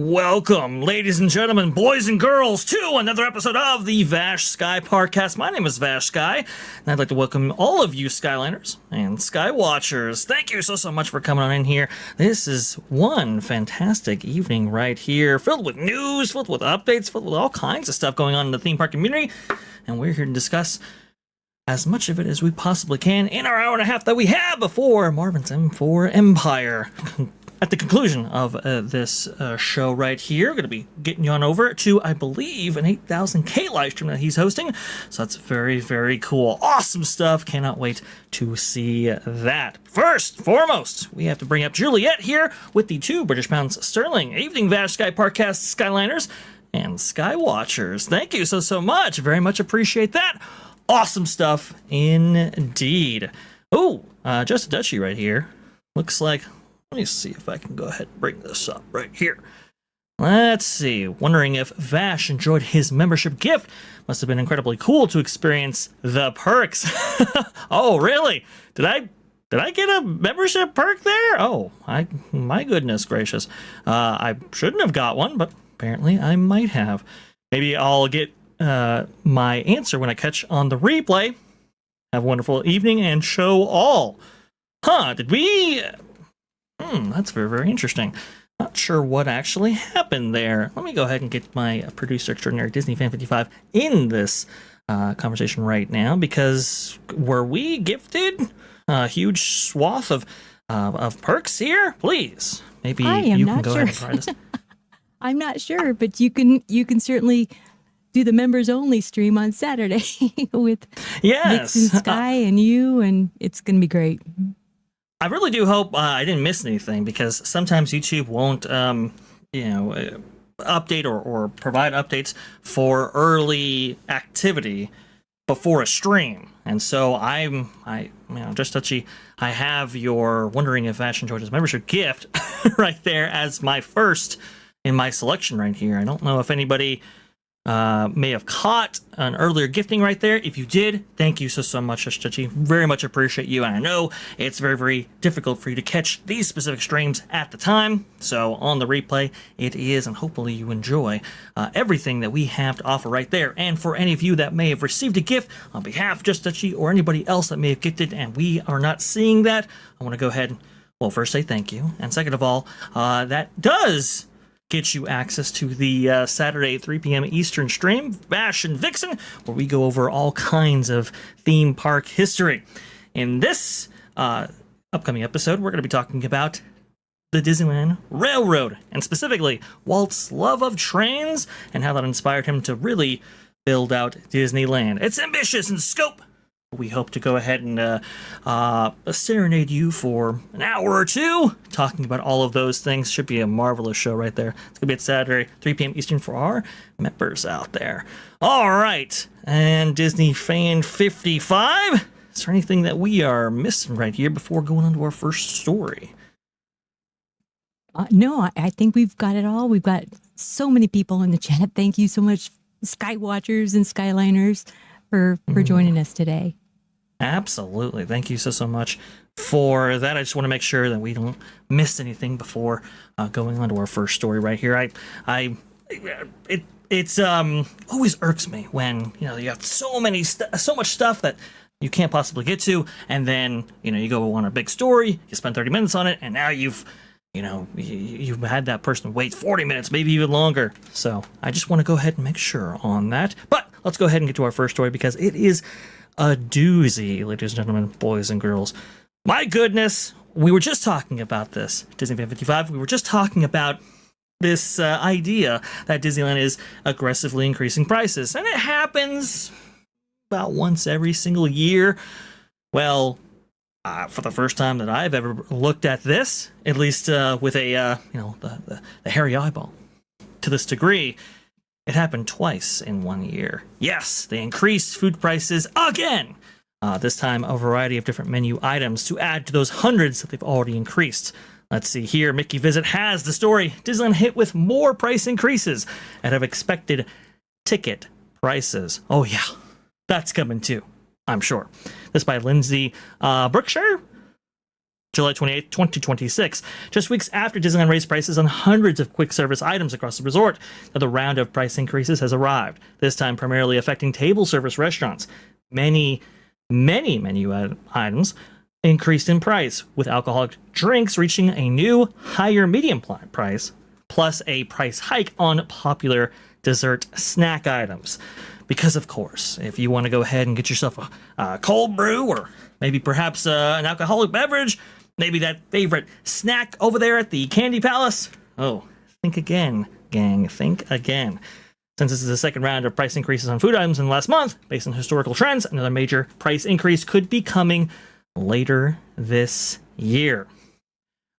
Welcome, ladies and gentlemen, boys and girls, to another episode of the Vash Sky ParkCast. My name is Vash Sky, and I'd like to welcome all of you Skyliners and Sky Watchers. Thank you so much for coming on in here. This is one fantastic evening right here, filled with news, filled with updates, filled with all kinds of stuff going on in the theme park community, and we're here to discuss as much of it as we possibly can in our hour and a half that we have before Marvin's M4 Empire. At the conclusion of this show right here, we're going to be getting you on over to, I believe, an 8,000K live stream that he's hosting. So that's very, very cool. Awesome stuff. Cannot wait to see that. First, foremost, we have to bring up Juliet here with the 2 British pounds sterling. Evening, Vash Sky ParkCast Skyliners and Sky Watchers. Thank you so much. Very much appreciate that. Awesome stuff indeed. Oh, just a Dutchie right here. Looks like... Let me see if I can go ahead and bring this up right here. Let's see. Wondering if Vash enjoyed his membership gift. Must have been incredibly cool to experience the perks. Oh, really? Did I get a membership perk there? Oh, my goodness gracious. I shouldn't have got one, but apparently I might have. Maybe I'll get my answer when I catch on the replay. Have a wonderful evening and show all. Did we... that's very, very interesting. Not sure what actually happened there. Let me go ahead and get my producer extraordinary Disney Fan 55 in this conversation right now, because were we gifted a huge swath of perks here? Please, maybe you can go ahead and try this. I'm not sure, but you can certainly do the members only stream on Saturday with Mix and Sky and you, and it's going to be great. I really do hope I didn't miss anything, because sometimes YouTube won't, update or provide updates for early activity before a stream. And so just touchy. I have your wondering if Vash enjoyed his membership gift right there as my first in my selection right here. I don't know if anybody may have caught an earlier gifting right there. If you did, thank you so much, Shashtachi. Very much appreciate you. And I know it's very, very difficult for you to catch these specific streams at the time. So on the replay, it is, and hopefully you enjoy everything that we have to offer right there. And for any of you that may have received a gift on behalf of Shashtachi or anybody else that may have gifted and we are not seeing that, I want to go ahead and, well, first say thank you. And second of all, that does get you access to the Saturday 3 p.m. Eastern stream, Vash and Vixen, where we go over all kinds of theme park history. In this upcoming episode, we're going to be talking about the Disneyland Railroad, and specifically Walt's love of trains and how that inspired him to really build out Disneyland. It's ambitious in scope. We hope to go ahead and serenade you for an hour or two, talking about all of those things. Should be a marvelous show right there. It's going to be at Saturday, 3 p.m. Eastern for our members out there. All right, and Disney Fan 55, is there anything that we are missing right here before going on to our first story? No, I think we've got it all. We've got so many people in the chat. Thank you so much, Sky Watchers and Skyliners, for joining us today. Absolutely. Thank you so much for that. I just want to make sure that we don't miss anything before going on to our first story right here. It's always irks me when, you have so much stuff that you can't possibly get to, and then, you go on a big story, you spend 30 minutes on it, and now you've had that person wait 40 minutes, maybe even longer. So I just want to go ahead and make sure on that. But let's go ahead and get to our first story, because it is a doozy, ladies and gentlemen, boys and girls. My goodness, we were just talking about this, Disney Fan 55. We were just talking about this idea that Disneyland is aggressively increasing prices, and it happens about once every single year. Well, for the first time that I've ever looked at this, at least with a the hairy eyeball to this degree, it happened twice in 1 year. Yes, they increased food prices again. This time, a variety of different menu items to add to those hundreds that they've already increased. Let's see here. Mickey Visit has the story. Disneyland hit with more price increases and have expected ticket prices. Oh yeah, that's coming too, I'm sure. This by Lindsay Brookshire. July 28th, 2026, just weeks after Disneyland raised prices on hundreds of quick service items across the resort. Now, the round of price increases has arrived, this time primarily affecting table service restaurants. Many menu items increased in price, with alcoholic drinks reaching a new higher medium price, plus a price hike on popular dessert snack items. Because, of course, if you want to go ahead and get yourself a cold brew or maybe perhaps an alcoholic beverage, maybe that favorite snack over there at the Candy Palace. Oh, think again, gang. Think again. Since this is the second round of price increases on food items in the last month, based on historical trends, another major price increase could be coming later this year.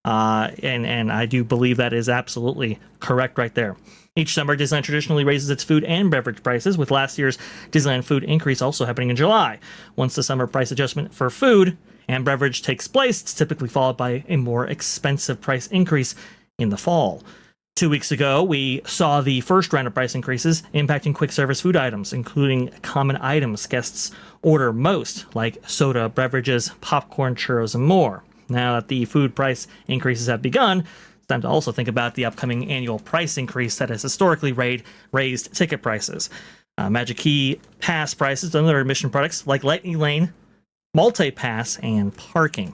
And I do believe that is absolutely correct right there. Each summer, Disneyland traditionally raises its food and beverage prices, with last year's Disneyland food increase also happening in July. Once the summer price adjustment for food and beverage takes place, it's typically followed by a more expensive price increase in the fall. 2 weeks ago, we saw the first round of price increases impacting quick service food items, including common items guests order most, like soda, beverages, popcorn, churros, and more. Now that the food price increases have begun, it's time to also think about the upcoming annual price increase that has historically raised ticket prices. Magic Key Pass prices on other admission products like Lightning Lane, multi-pass, and parking.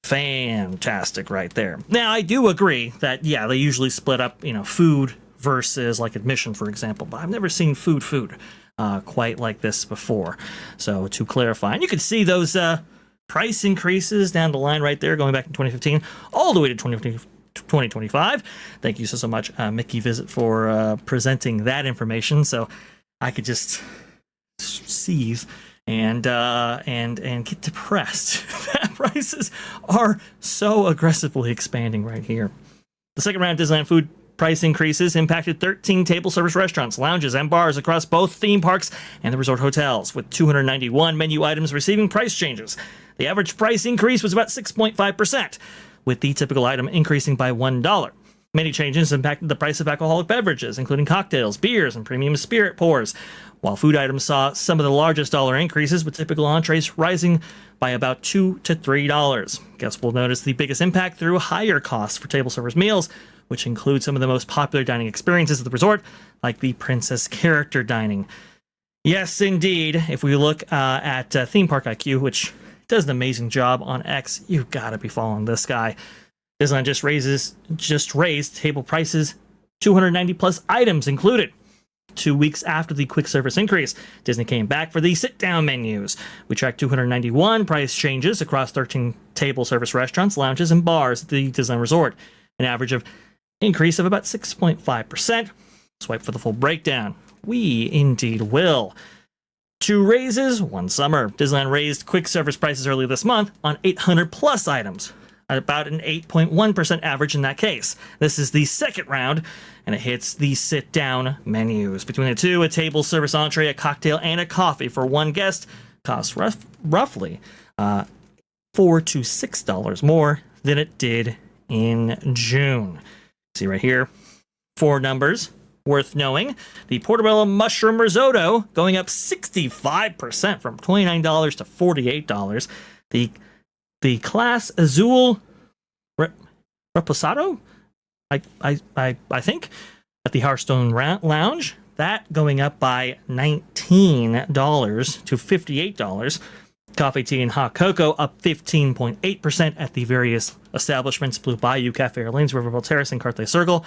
Fantastic right there. Now, I do agree that, yeah, they usually split up, food versus like admission, for example, but I've never seen food quite like this before. So to clarify, and you can see those price increases down the line right there, going back in 2015 all the way to 2025. Thank you so much, Mickey Visit, for presenting that information, so I could just seethe and get depressed that prices are so aggressively expanding right here. The second round of Disneyland food price increases impacted 13 table service restaurants, lounges, and bars across both theme parks and the resort hotels, with 291 menu items receiving price changes. The average price increase was about 6.5%, with the typical item increasing by $1. Many changes impacted the price of alcoholic beverages, including cocktails, beers, and premium spirit pours, while food items saw some of the largest dollar increases, with typical entrees rising by about $2 to $3. Guests will notice the biggest impact through higher costs for table service meals, which include some of the most popular dining experiences at the resort, like the Princess Character Dining. Yes, indeed. If we look at Theme Park IQ, which does an amazing job on X, you've got to be following this guy. Disneyland just raised table prices, 290 plus items included. 2 weeks after the quick service increase, Disney came back for the sit-down menus. We tracked 291 price changes across 13 table service restaurants, lounges, and bars at the Disneyland Resort. An average of increase of about 6.5%. Swipe for the full breakdown. We indeed will. 2 raises, 1 summer. Disneyland raised quick service prices early this month on 800 plus items, at about an 8.1% average in that case. This is the second round, and it hits the sit-down menus. Between the two, a table service entree, a cocktail, and a coffee for one guest costs roughly $4 to $6 more than it did in June. See right here, 4 numbers worth knowing. The portobello mushroom risotto going up 65% from $29 to $48. The Class Azul Reposado, I think, at the Hearthstone Lounge, that going up by $19 to $58. Coffee, tea, and hot cocoa up 15.8% at the various establishments: Blue Bayou, Cafe Orleans, Riverboat Terrace, and Carthay Circle,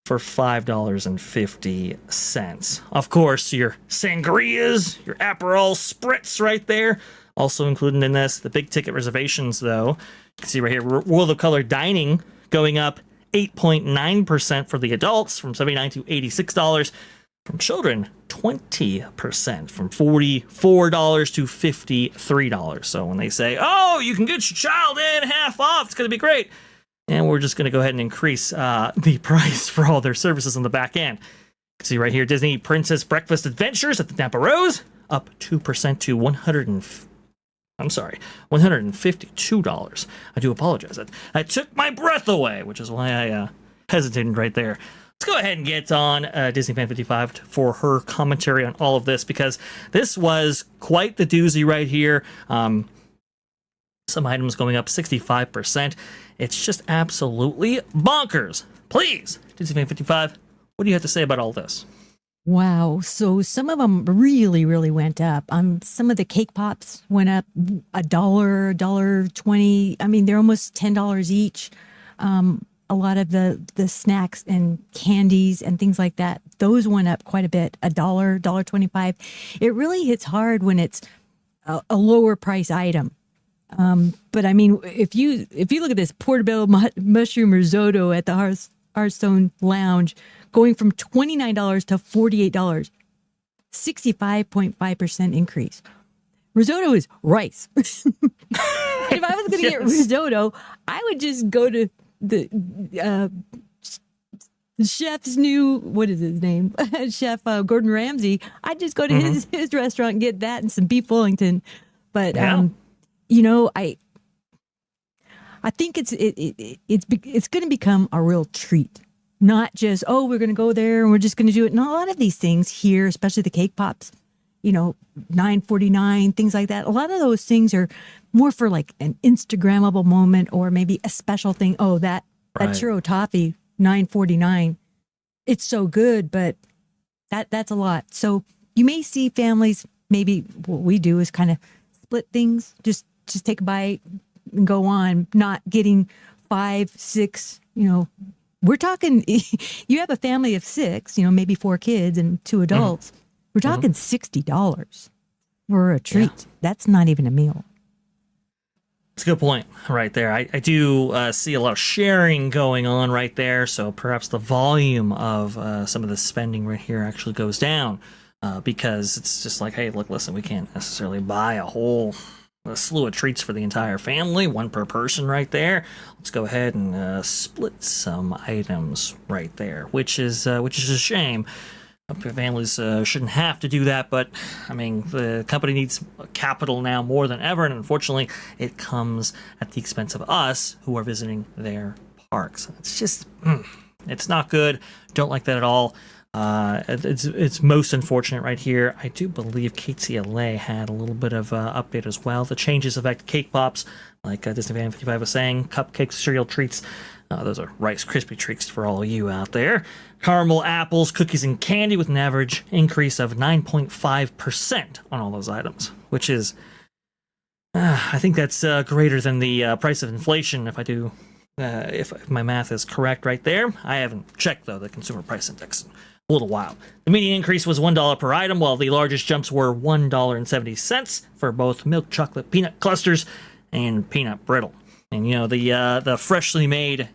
for $5.50. Of course, your sangrias, your Aperol spritz right there, also included in this. The big ticket reservations, though, you can see right here, World of Color Dining going up 8.9% for the adults, from $79 to $86. From children, 20%, from $44 to $53. So when they say, oh, you can get your child in half off, it's going to be great, and we're just going to go ahead and increase the price for all their services on the back end. You can see right here, Disney Princess Breakfast Adventures at the Tampa Rose, up 2% to $152. I do apologize. That took my breath away, which is why I hesitated right there. Let's go ahead and get on Disney Fan 55 for her commentary on all of this, because this was quite the doozy right here. Some items going up 65%. It's just absolutely bonkers. Please, Disney Fan 55, what do you have to say about all this? Wow. So some of them really, really went up. Some of the cake pops went up $1.20. I mean, they're almost $10 each. A lot of the snacks and candies and things like that, those went up quite a bit. $1.25. It really hits hard when it's a lower price item. But I mean, if you look at this portobello mushroom risotto at the Hearthstone Lounge, going from $29 to $48, 65.5% increase. Risotto is rice. If I was going to get risotto, I would just go to the chef's new, what is his name? Chef Gordon Ramsay. I'd just go to his restaurant and get that and some beef Wellington. But you know, I think it's going to become a real treat. Not just, oh, we're going to go there and we're just going to do it. And a lot of these things here, especially the cake pops, you know, $9.49, things like that. A lot of those things are more for like an Instagrammable moment or maybe a special thing. Oh, that churro toffee, $9.49. It's so good, but that's a lot. So you may see families, maybe what we do is kind of split things, just take a bite and go on, not getting 5, 6, you know. We're talking, you have a family of 6, you know, maybe 4 kids and 2 adults. We're talking $60 for a treat. Yeah. That's not even a meal. That's a good point right there. I do see a lot of sharing going on right there. So perhaps the volume of some of the spending right here actually goes down because it's just like, hey, look, listen, we can't necessarily buy a slew of treats for the entire family, 1 per person right there. Let's go ahead and split some items right there, which is a shame. Families shouldn't have to do that, but I mean, the company needs capital now more than ever, and unfortunately, it comes at the expense of us who are visiting their parks. It's just, it's not good. Don't like that at all. It's most unfortunate right here. I do believe KTLA had a little bit of update as well. The changes affect cake pops, like Disney Fan 55 was saying, cupcakes, cereal treats. Those are Rice Krispie treats for all of you out there. Caramel, apples, cookies, and candy with an average increase of 9.5% on all those items, which is, I think that's greater than the price of inflation if my math is correct right there. I haven't checked, though, the Consumer Price Index in a little while. The median increase was $1 per item, while the largest jumps were $1.70 for both milk chocolate peanut clusters and peanut brittle. And, you know, the freshly made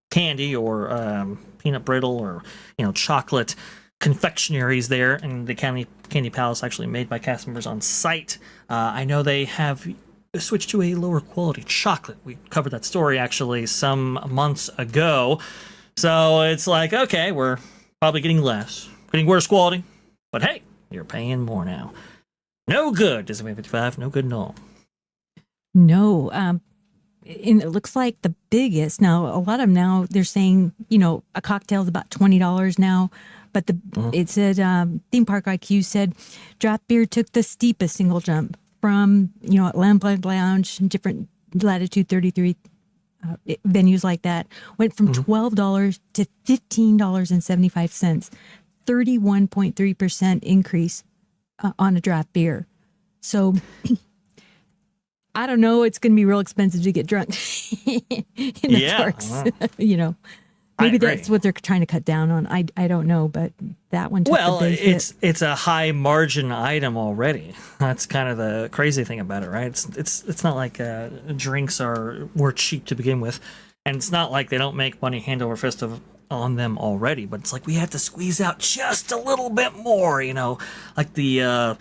candy or peanut brittle or, you know, chocolate confectionaries there in the Candy Palace, actually made by cast members on site. I know they have switched to a lower quality chocolate. We covered that story actually some months ago. So it's like, okay, we're probably getting worse quality, but hey, you're paying more now. No good, Disney 55, no good at all. No, and it looks like the biggest, now a lot of them now they're saying, you know, a cocktail is about $20 now, but it said Theme Park IQ said draft beer took the steepest single jump from, you know, at Lamplight Lounge, different latitude 33 venues like that, went from $12 to $15.75, 31.3% increase on a draft beer. So I don't know. It's going to be real expensive to get drunk in the parks. You know, maybe that's what they're trying to cut down on. I don't know, but that one took the big hit. It's a high margin item already. That's kind of the crazy thing about it, right? It's not like drinks were cheap to begin with, and it's not like they don't make money hand over fist on them already. But it's like we have to squeeze out just a little bit more, you know, like the.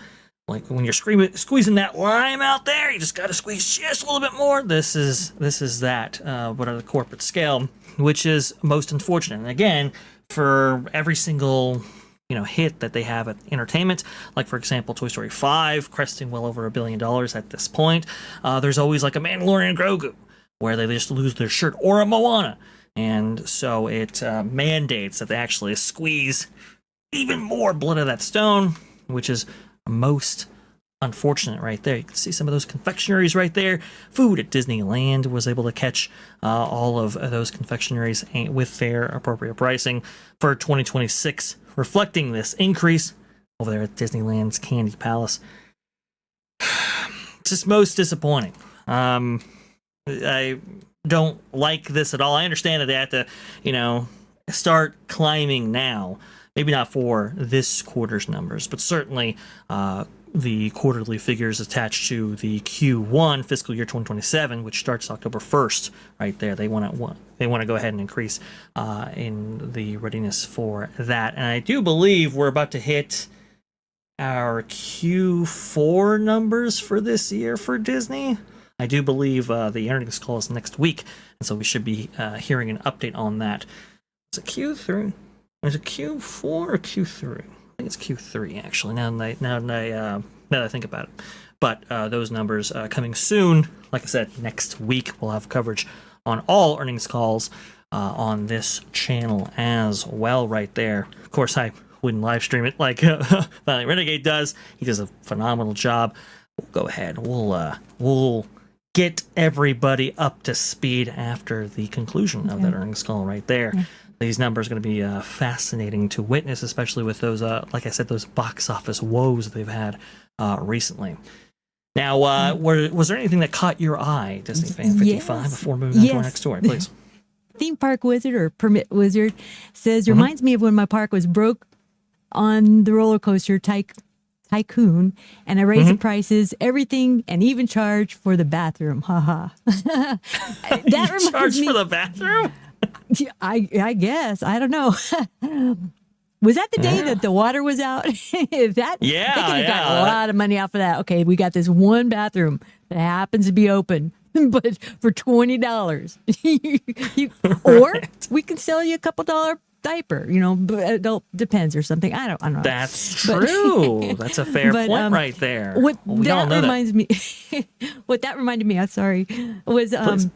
Like when you're squeezing that lime out there, you just got to squeeze just a little bit more. This is that, but at a corporate scale, which is most unfortunate. And again, for every single, you know, hit that they have at entertainment, like for example, Toy Story 5, cresting well over $1 billion at this point. There's always like a Mandalorian and Grogu, where they just lose their shirt, or a Moana, and so it mandates that they actually squeeze even more blood of that stone, which is most unfortunate right there. You can see some of those confectionaries right there. Food at Disneyland was able to catch all of those confectionaries with their appropriate pricing for 2026, reflecting this increase over there at Disneyland's Candy Palace. Just most disappointing. I don't like this at all. I understand that they have to, start climbing now. Maybe not for this quarter's numbers, but certainly the quarterly figures attached to the Q1 fiscal year 2027, which starts October 1st, right there. They want to go ahead and increase in the readiness for that. And I do believe we're about to hit our Q4 numbers for this year for Disney. I do believe the earnings call is next week, and so we should be hearing an update on that. Is it Q3? Is it Q4 or Q3? I think it's Q3 actually. Now that I think about it, but those numbers coming soon. Like I said, next week we'll have coverage on all earnings calls on this channel as well. Right there. Of course, I wouldn't live stream it like Valiant Renegade does. He does a phenomenal job. We'll go ahead. We'll get everybody up to speed after the conclusion of that earnings call right there. Yeah. These numbers are going to be fascinating to witness, especially with those, like I said, those box office woes they've had recently. Now, was there anything that caught your eye, Disney Fan 55, before moving on to our next story, please? Theme Park Wizard or Permit Wizard says, reminds me of when my park was broke on the roller coaster Tycoon, and I raised the prices, everything, and even charged for the bathroom. Haha. That reminds charged me for the bathroom? I guess. I don't know. Was that the day that the water was out? They could have got a lot of money off of that. Okay, we got this one bathroom that happens to be open, but for $20. Or we can sell you a couple $1 diaper, adult depends or something. I don't know. That's true. That's a fair point right there. What that reminded me, I'm sorry, was after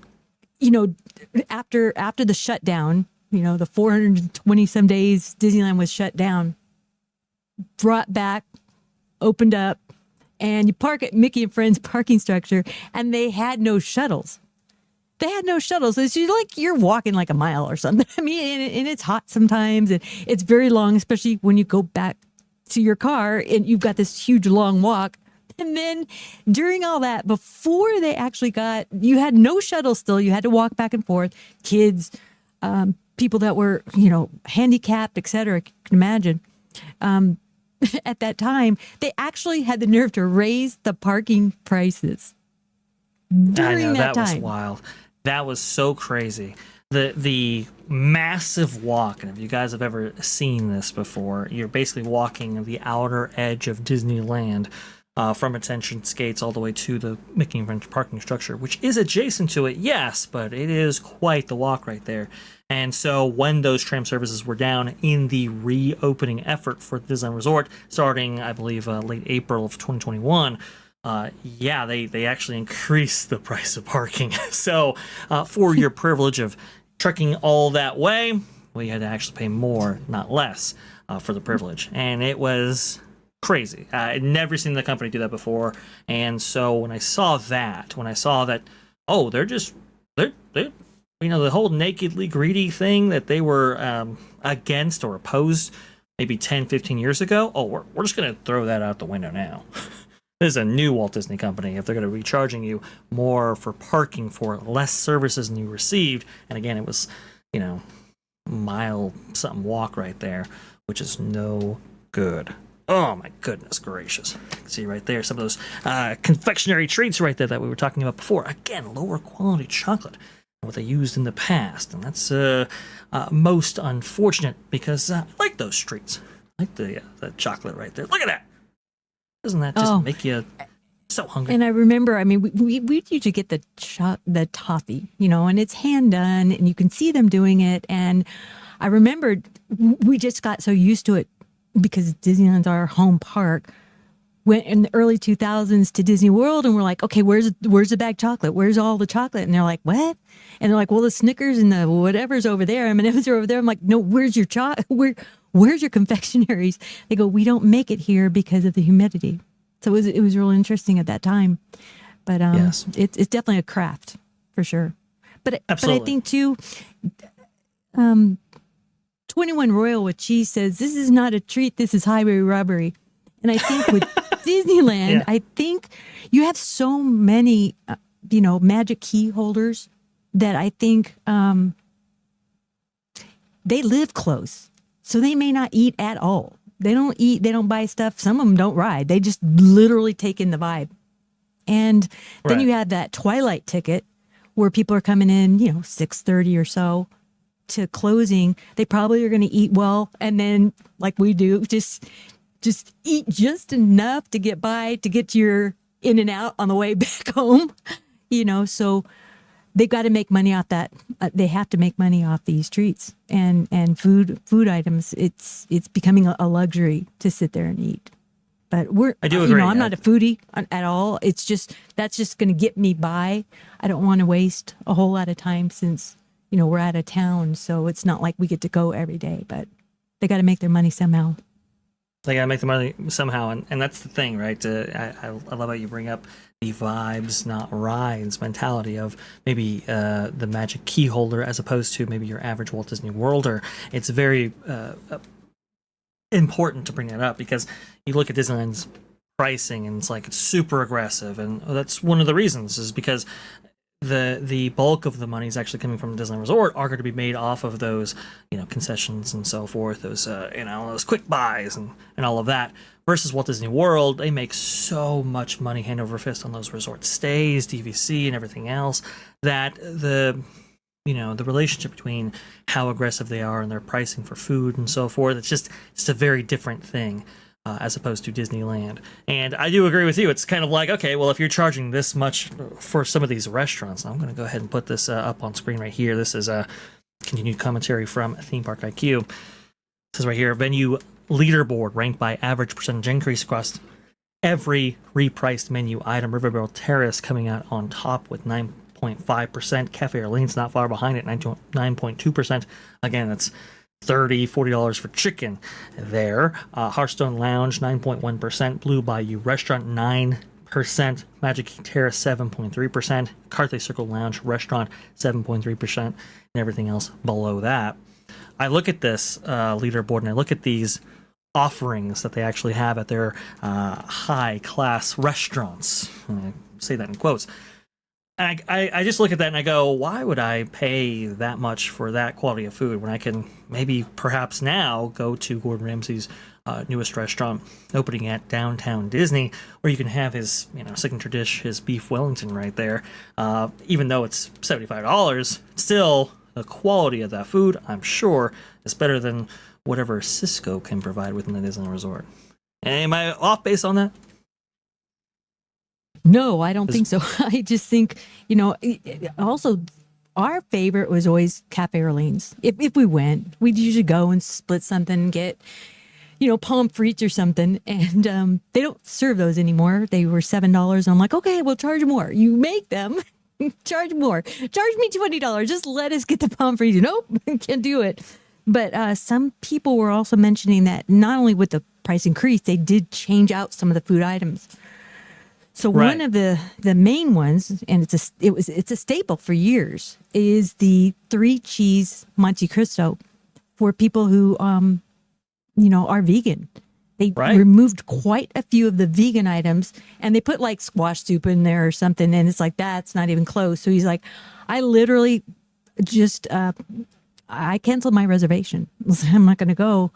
the shutdown, the 420 some days Disneyland was shut down, brought back, opened up, and you park at Mickey and Friends parking structure, and they had no shuttles. It's like you're walking like a mile or something. I mean, and it's hot sometimes, and it's very long, especially when you go back to your car and you've got this huge long walk. And then during all that, before they actually you had no shuttle still. You had to walk back and forth. Kids, people that were, handicapped, etc. I can imagine. At that time, they actually had the nerve to raise the parking prices during that time. Was wild. That was so crazy. The massive walk, and if you guys have ever seen this before, you're basically walking the outer edge of Disneyland from its entrance gates all the way to the Mickey and Friends parking structure, which is adjacent to it, yes, but it is quite the walk right there. And so when those tram services were down in the reopening effort for the Disneyland Resort, starting, I believe, late April of 2021, they actually increased the price of parking. So for your privilege of trekking all that way, we had to actually pay more, not less, for the privilege. And it was crazy. I'd never seen the company do that before. And so when I saw that, the whole nakedly greedy thing that they were against or opposed maybe 10, 15 years ago, we're just going to throw that out the window now. This is a new Walt Disney Company. If they're going to be charging you more for parking for less services than you received, and again, it was, mile something walk right there, which is no good. Oh my goodness gracious. You can see right there some of those confectionery treats right there that we were talking about before. Again, lower quality chocolate than what they used in the past. And that's most unfortunate because I like those treats. I like the chocolate right there. Look at that. Doesn't that just make you so hungry? And I remember, we'd usually get the toffee, and it's hand done and you can see them doing it. And I remembered we just got so used to it because Disneyland's our home park. Went in the early 2000s to Disney World and we're like, okay, where's the bag chocolate? Where's all the chocolate? And they're like, what? And they're like, well, the Snickers and the whatever's over there. M&M's are over there. I'm like, no, where's your chocolate? Where's your confectionaries? They go, we don't make it here because of the humidity. So it was real interesting at that time. But Yes. it's definitely a craft for sure. But Absolutely. I think too, 21 Royal with cheese says this is not a treat. This is highway robbery. And I think with Disneyland, Yeah. I think you have so many, magic key holders that I think they live close. So they may not eat at all. They don't eat. They don't buy stuff. Some of them don't ride. They just literally take in the vibe. And then Right. you have that Twilight ticket where people are coming in, 6:30 or so to closing. They probably are going to eat well. And then like we do, just eat just enough to get by, to get your in and out on the way back home, so they've got to make money off that. They have to make money off these treats and food items. It's becoming a luxury to sit there and eat. But I do agree. I'm not a foodie at all. It's just, that's just going to get me by. I don't want to waste a whole lot of time since, we're out of town. So it's not like we get to go every day, but they got to make their money somehow. They gotta make the money somehow, and that's the thing, right? I love how you bring up the vibes, not rides mentality of maybe the magic key holder as opposed to maybe your average Walt Disney Worlder. It's very important to bring that up because you look at Disneyland's pricing and it's super aggressive, and that's one of the reasons is because the bulk of the money is actually coming from Disneyland Resort are going to be made off of those concessions and so forth, those those quick buys and all of that, versus Walt Disney World. They make so much money hand over fist on those resort stays, DVC, and everything else that the relationship between how aggressive they are and their pricing for food and so forth, it's a very different thing. As opposed to Disneyland. And I do agree with you. It's kind of like, okay, well, if you're charging this much for some of these restaurants, I'm going to go ahead and put this up on screen right here. This is a continued commentary from Theme Park IQ. It says right here, venue leaderboard ranked by average percentage increase across every repriced menu item. Riverboat Terrace coming out on top with 9.5%. Cafe Orleans not far behind it, 9.2%. Again, that's $40 for chicken there. Hearthstone Lounge 9.1%, Blue Bayou Restaurant 9%, Magic Key Terrace 7.3%, Carthay Circle Lounge Restaurant 7.3%, and everything else below that. I look at this leaderboard and I look at these offerings that they actually have at their high class restaurants. And I say that in quotes. And I just look at that and I go, why would I pay that much for that quality of food when I can maybe perhaps now go to Gordon Ramsay's newest restaurant opening at downtown Disney, where you can have his signature dish, his beef Wellington right there. Even though it's $75, still the quality of that food, I'm sure, is better than whatever Cisco can provide within the Disney Resort. Am I off base on that? No, I don't think so. I just think, also our favorite was always Cafe Orleans. If we went, we'd usually go and split something and get, palm frites or something. And they don't serve those anymore. They were $7. And I'm like, okay, we'll charge more. You make them, charge more. Charge me $20. Just let us get the palm frites. Nope, can't do it. But some people were also mentioning that not only with the price increase, they did change out some of the food items. So one of the main ones, and it's a staple for years, is the 3 cheese Monte Cristo for people who are vegan. They removed quite a few of the vegan items, and they put like squash soup in there or something, and it's like that's not even close. So he's like, I literally just I canceled my reservation. I'm not going to go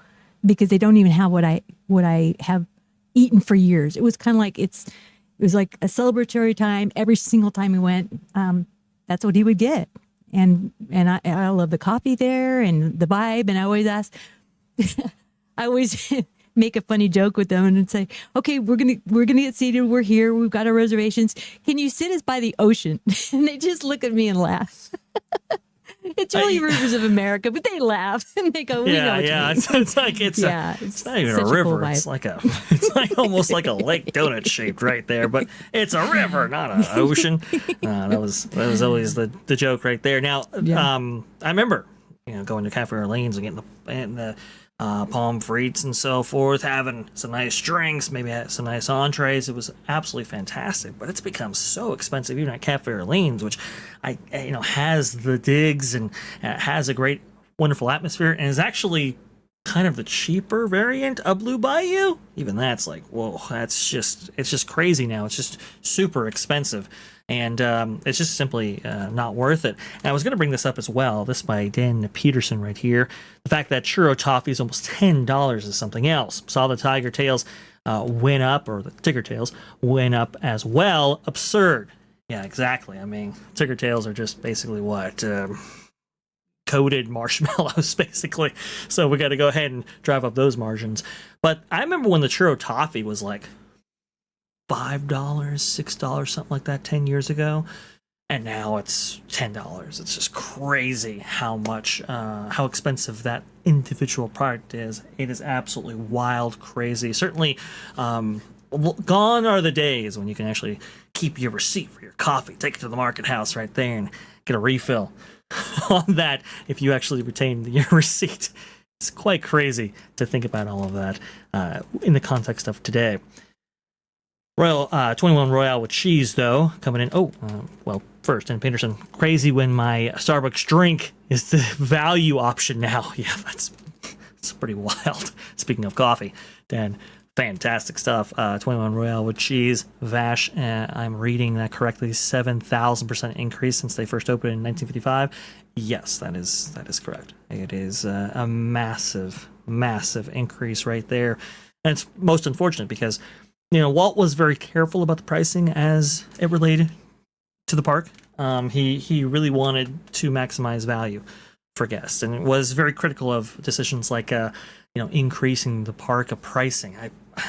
because they don't even have what I have eaten for years. It was kind of like it was like a celebratory time. Every single time we went, that's what he would get. And I love the coffee there and the vibe. And I always ask, I always make a funny joke with them and say, okay, we're gonna get seated. We're here. We've got our reservations. Can you sit us by the ocean? And they just look at me and laugh. It's really Rivers of America, but they laugh and they go, yeah. It's like it's not even a river. It's like almost like a lake donut shaped right there, but it's a river, not an ocean. That was always the joke right there. Now, I remember going to Cafe Orleans and getting the pommes frites and so forth, having some nice drinks, maybe had some nice entrees. It was absolutely fantastic, but it's become so expensive, even at Cafe Orleans, which has the digs and has a great, wonderful atmosphere, and is actually kind of the cheaper variant of Blue Bayou. Even that's like, whoa, it's just crazy now. It's just super expensive. And it's just simply not worth it. And I was going to bring this up as well. This by Dan Peterson right here. The fact that churro toffee is almost $10 is something else. Saw the tiger tails went up, or the tiger tails went up as well. Absurd. Yeah, exactly. I mean, tiger tails are just basically what? Coated marshmallows, basically. So we got to go ahead and drive up those margins. But I remember when the churro toffee was like $5, $6, something like that 10 years ago, and now it's $10. It's just crazy how much how expensive that individual product is. It is absolutely wild crazy. Certainly gone are the days when you can actually keep your receipt for your coffee, take it to the market house right there and get a refill on that if you actually retain your receipt. It's quite crazy to think about all of that in the context of today. Royal 21 Royale with cheese, though, coming in. First, and Peterson, crazy when my Starbucks drink is the value option now. Yeah, that's pretty wild. Speaking of coffee, Dan, fantastic stuff. 21 Royale with cheese. Vash, I'm reading that correctly, 7,000% increase since they first opened in 1955. Yes, that is correct. It is a massive, massive increase right there. And it's most unfortunate because Walt was very careful about the pricing as it related to the park. He really wanted to maximize value for guests, and was very critical of decisions like increasing the park of pricing.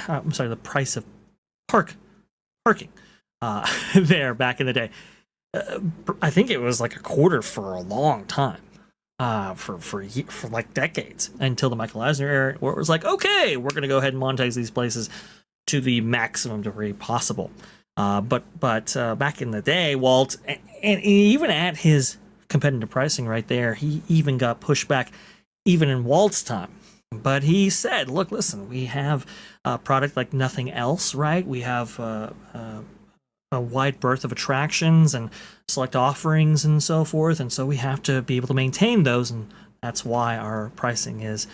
The price of parking there back in the day. I think it was like a quarter for a long time. For like decades, until the Michael Eisner era, where it was like, okay, we're going to go ahead and monetize these places to the maximum degree possible. But back in the day, Walt, and even at his competitive pricing right there, he even got pushback even in Walt's time. But he said, look, listen, we have a product like nothing else, right? We have a wide berth of attractions and select offerings and so forth, and so we have to be able to maintain those, and that's why our pricing is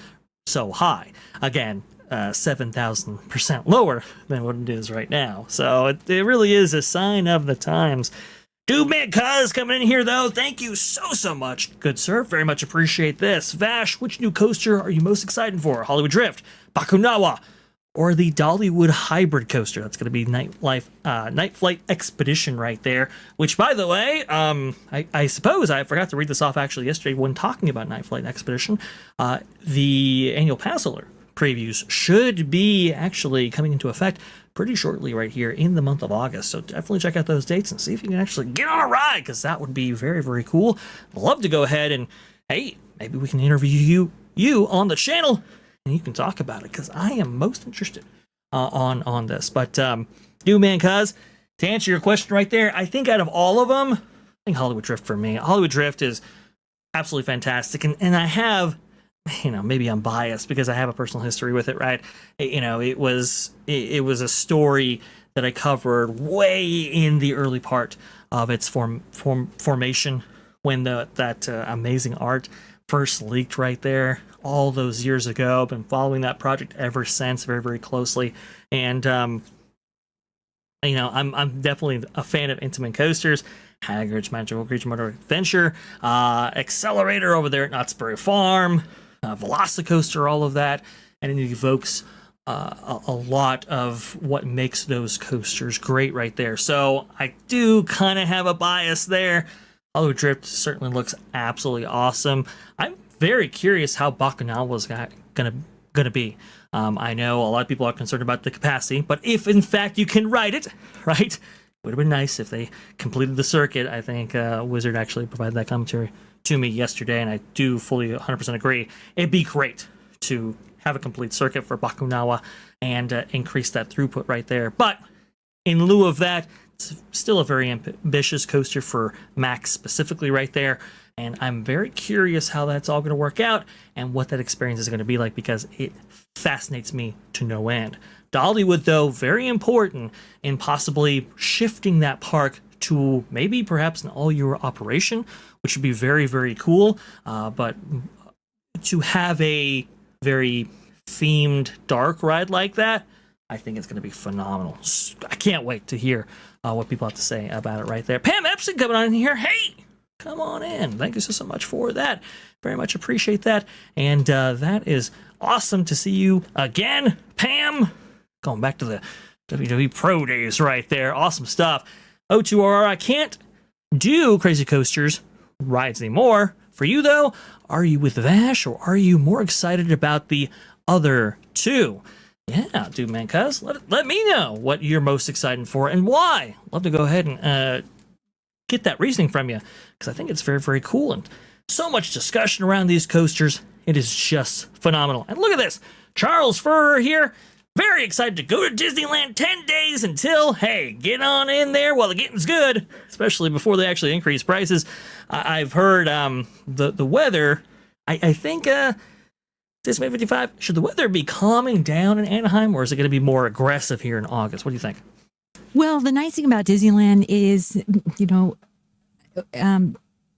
so high. Again, 7,000% lower than what it is right now. So it really is a sign of the times. Dude, man, cuz coming in here, though. Thank you so much. Good sir. Very much appreciate this. Vash, which new coaster are you most excited for? Hollywood Drift, Bakunawa, or the Dollywood Hybrid Coaster? That's going to be Night Flight Expedition right there. Which, by the way, I suppose I forgot to read this off actually yesterday when talking about Night Flight Expedition. The annual pass holder previews should be actually coming into effect pretty shortly right here in the month of August. So definitely check out those dates and see if you can actually get on a ride, because that would be very, very cool. I'd love to go ahead and, hey, maybe we can interview you on the channel and you can talk about it, because I am most interested on this. But do man, cuz, to answer your question right there, I think out of all of them, I think Hollywood Drift for me. Hollywood Drift is absolutely fantastic, and I have, maybe I'm biased because I have a personal history with it, right? It was a story that I covered way in the early part of its formation, when that amazing art first leaked right there all those years ago. I've been following that project ever since very, very closely, and I'm definitely a fan of Intamin coasters. Hagrid's Magical Creature Motor Adventure, Accelerator over there at Knott's Berry Farm, Velocicoaster, all of that, and it evokes a lot of what makes those coasters great right there. So I do kind of have a bias there. Hollywood Drift certainly looks absolutely awesome. I'm very curious how Bakunawa is gonna be. I know a lot of people are concerned about the capacity, but if in fact you can ride it, right? It would have been nice if they completed the circuit. I think Wizard actually provided that commentary to me yesterday, and I do fully 100% agree. It'd be great to have a complete circuit for Bakunawa and increase that throughput right there. But in lieu of that, it's still a very ambitious coaster for Max specifically right there. And I'm very curious how that's all going to work out and what that experience is going to be like, because it fascinates me to no end. Dollywood, though, very important in possibly shifting that park to maybe perhaps an all-year operation, which would be very, very cool. But to have a very themed dark ride like that, I think it's going to be phenomenal. I can't wait to hear what people have to say about it right there. Pam Epson coming on in here. Hey, come on in. Thank you so much for that. Very much appreciate that. And that is awesome to see you again, Pam. Going back to the WWE Pro days right there. Awesome stuff. O2RR, I can't do Crazy Coasters rides anymore. For you, though, are you with Vash, or are you more excited about the other two? Yeah, dude, man, cuz let me know what you're most excited for and why. Love to go ahead and get that reasoning from you, because I think it's very, very cool, and so much discussion around these coasters. It is just phenomenal. And look at this, Charles Furrer here, very excited to go to Disneyland 10 days until, hey, get on in there while the getting's good, especially before they actually increase prices. I've heard the weather, I think Disney 55, should the weather be calming down in Anaheim, or is it going to be more aggressive here in August? What do you think? Well, the nice thing about Disneyland is,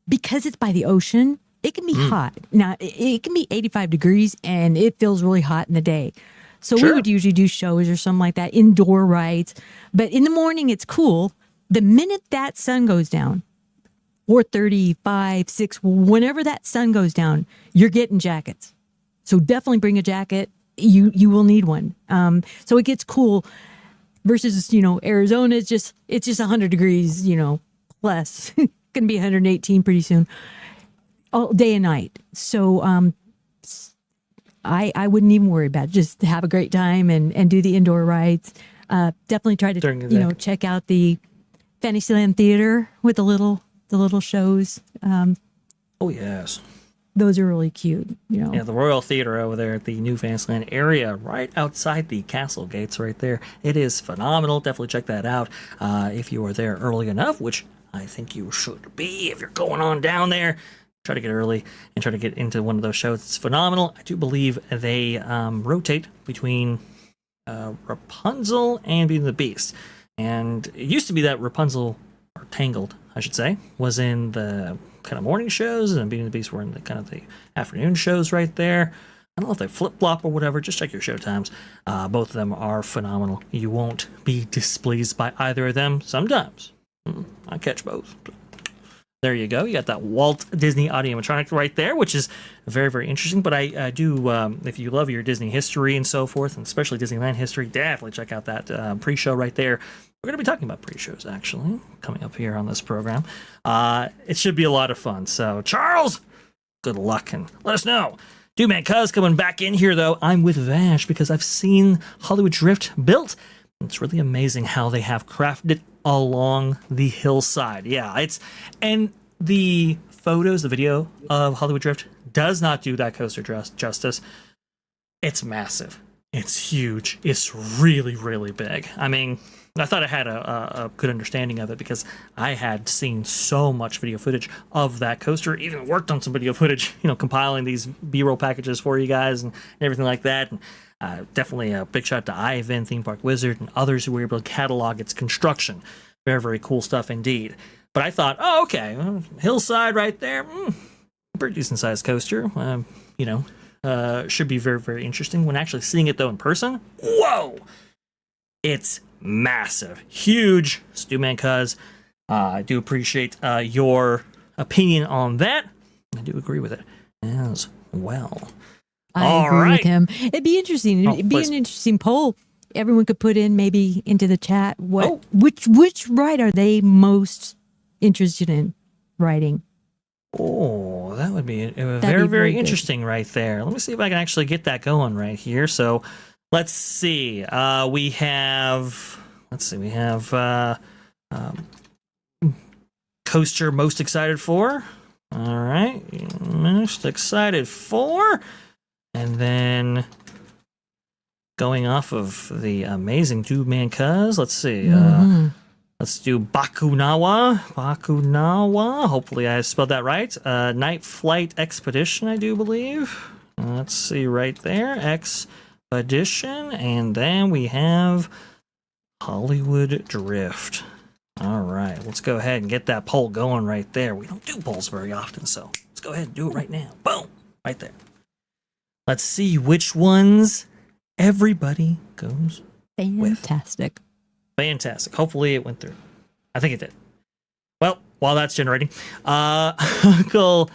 because it's by the ocean, it can be hot. Now, it can be 85 degrees and it feels really hot in the day. So we would usually do shows or something like that, indoor rides. But in the morning, it's cool. The minute that sun goes down, 4:30, 5, 6, whenever that sun goes down, you're getting jackets. So definitely bring a jacket. You will need one. So it gets cool versus, Arizona is just 100 degrees, plus. It's going to be 118 pretty soon, all day and night. So I wouldn't even worry about it. Just have a great time and do the indoor rides. Definitely try to, check out the Fantasyland Theater with the little shows. Oh, yes. Those are really cute, Yeah, the Royal Theater over there at the New Fantasyland area, right outside the castle gates right there. It is phenomenal. Definitely check that out if you are there early enough, which I think you should be if you're going on down there. Try to get early and try to get into one of those shows. It's phenomenal. I do believe they rotate between Rapunzel and Beauty and the Beast. And it used to be that Rapunzel, or Tangled, I should say, was in the kind of morning shows, and Beauty and the Beast were in the kind of the afternoon shows right there. I don't know if they flip-flop or whatever. Just check your show times. Both of them are phenomenal. You won't be displeased by either of them. Sometimes. I catch both. There you go. You got that Walt Disney Audio-animatronic right there, which is very, very interesting. But I do, if you love your Disney history and so forth, and especially Disneyland history, definitely check out that pre-show right there. We're going to be talking about pre-shows, actually, coming up here on this program. It should be a lot of fun. So, Charles, good luck, and let us know. Dude, man, cuz coming back in here, though, I'm with Vash because I've seen Hollywood Drift built. It's really amazing how they have crafted it along the hillside. Yeah, and the photos, the video of Hollywood Drift does not do that coaster justice. It's massive. It's huge. It's really, really big. I mean, I thought I had a good understanding of it because I had seen so much video footage of that coaster, even worked on some video footage, compiling these B-roll packages for you guys and everything like that. And definitely a big shout out to Ivan, Theme Park Wizard, and others who were able to catalog its construction. Very, very cool stuff indeed. But I thought, oh, okay, hillside right there, pretty decent sized coaster. Should be very, very interesting. When actually seeing it, though, in person, whoa! It's massive, huge. Stu-Man Cuz, I do appreciate your opinion on that. I do agree with it as well. I agree with him. It'd be interesting. It'd be an interesting poll. Everyone could put in maybe into the chat which ride are they most interested in riding. Oh, that would be very, very interesting right there. Let me see if I can actually get that going right here. So let's see. We have coaster most excited for. All right. Most excited for. And then going off of the amazing Dude Man Cuz, let's see. Let's do Bakunawa. Bakunawa. Hopefully I spelled that right. Night Flight Expedition, I do believe. Let's see right there. Expedition. And then we have Hollywood Drift. All right. Let's go ahead and get that poll going right there. We don't do polls very often, so let's go ahead and do it right now. Boom. Right there. Let's see which ones everybody goes Fantastic. with. Fantastic. Hopefully it went through. I think it did. Well, while that's generating, Uncle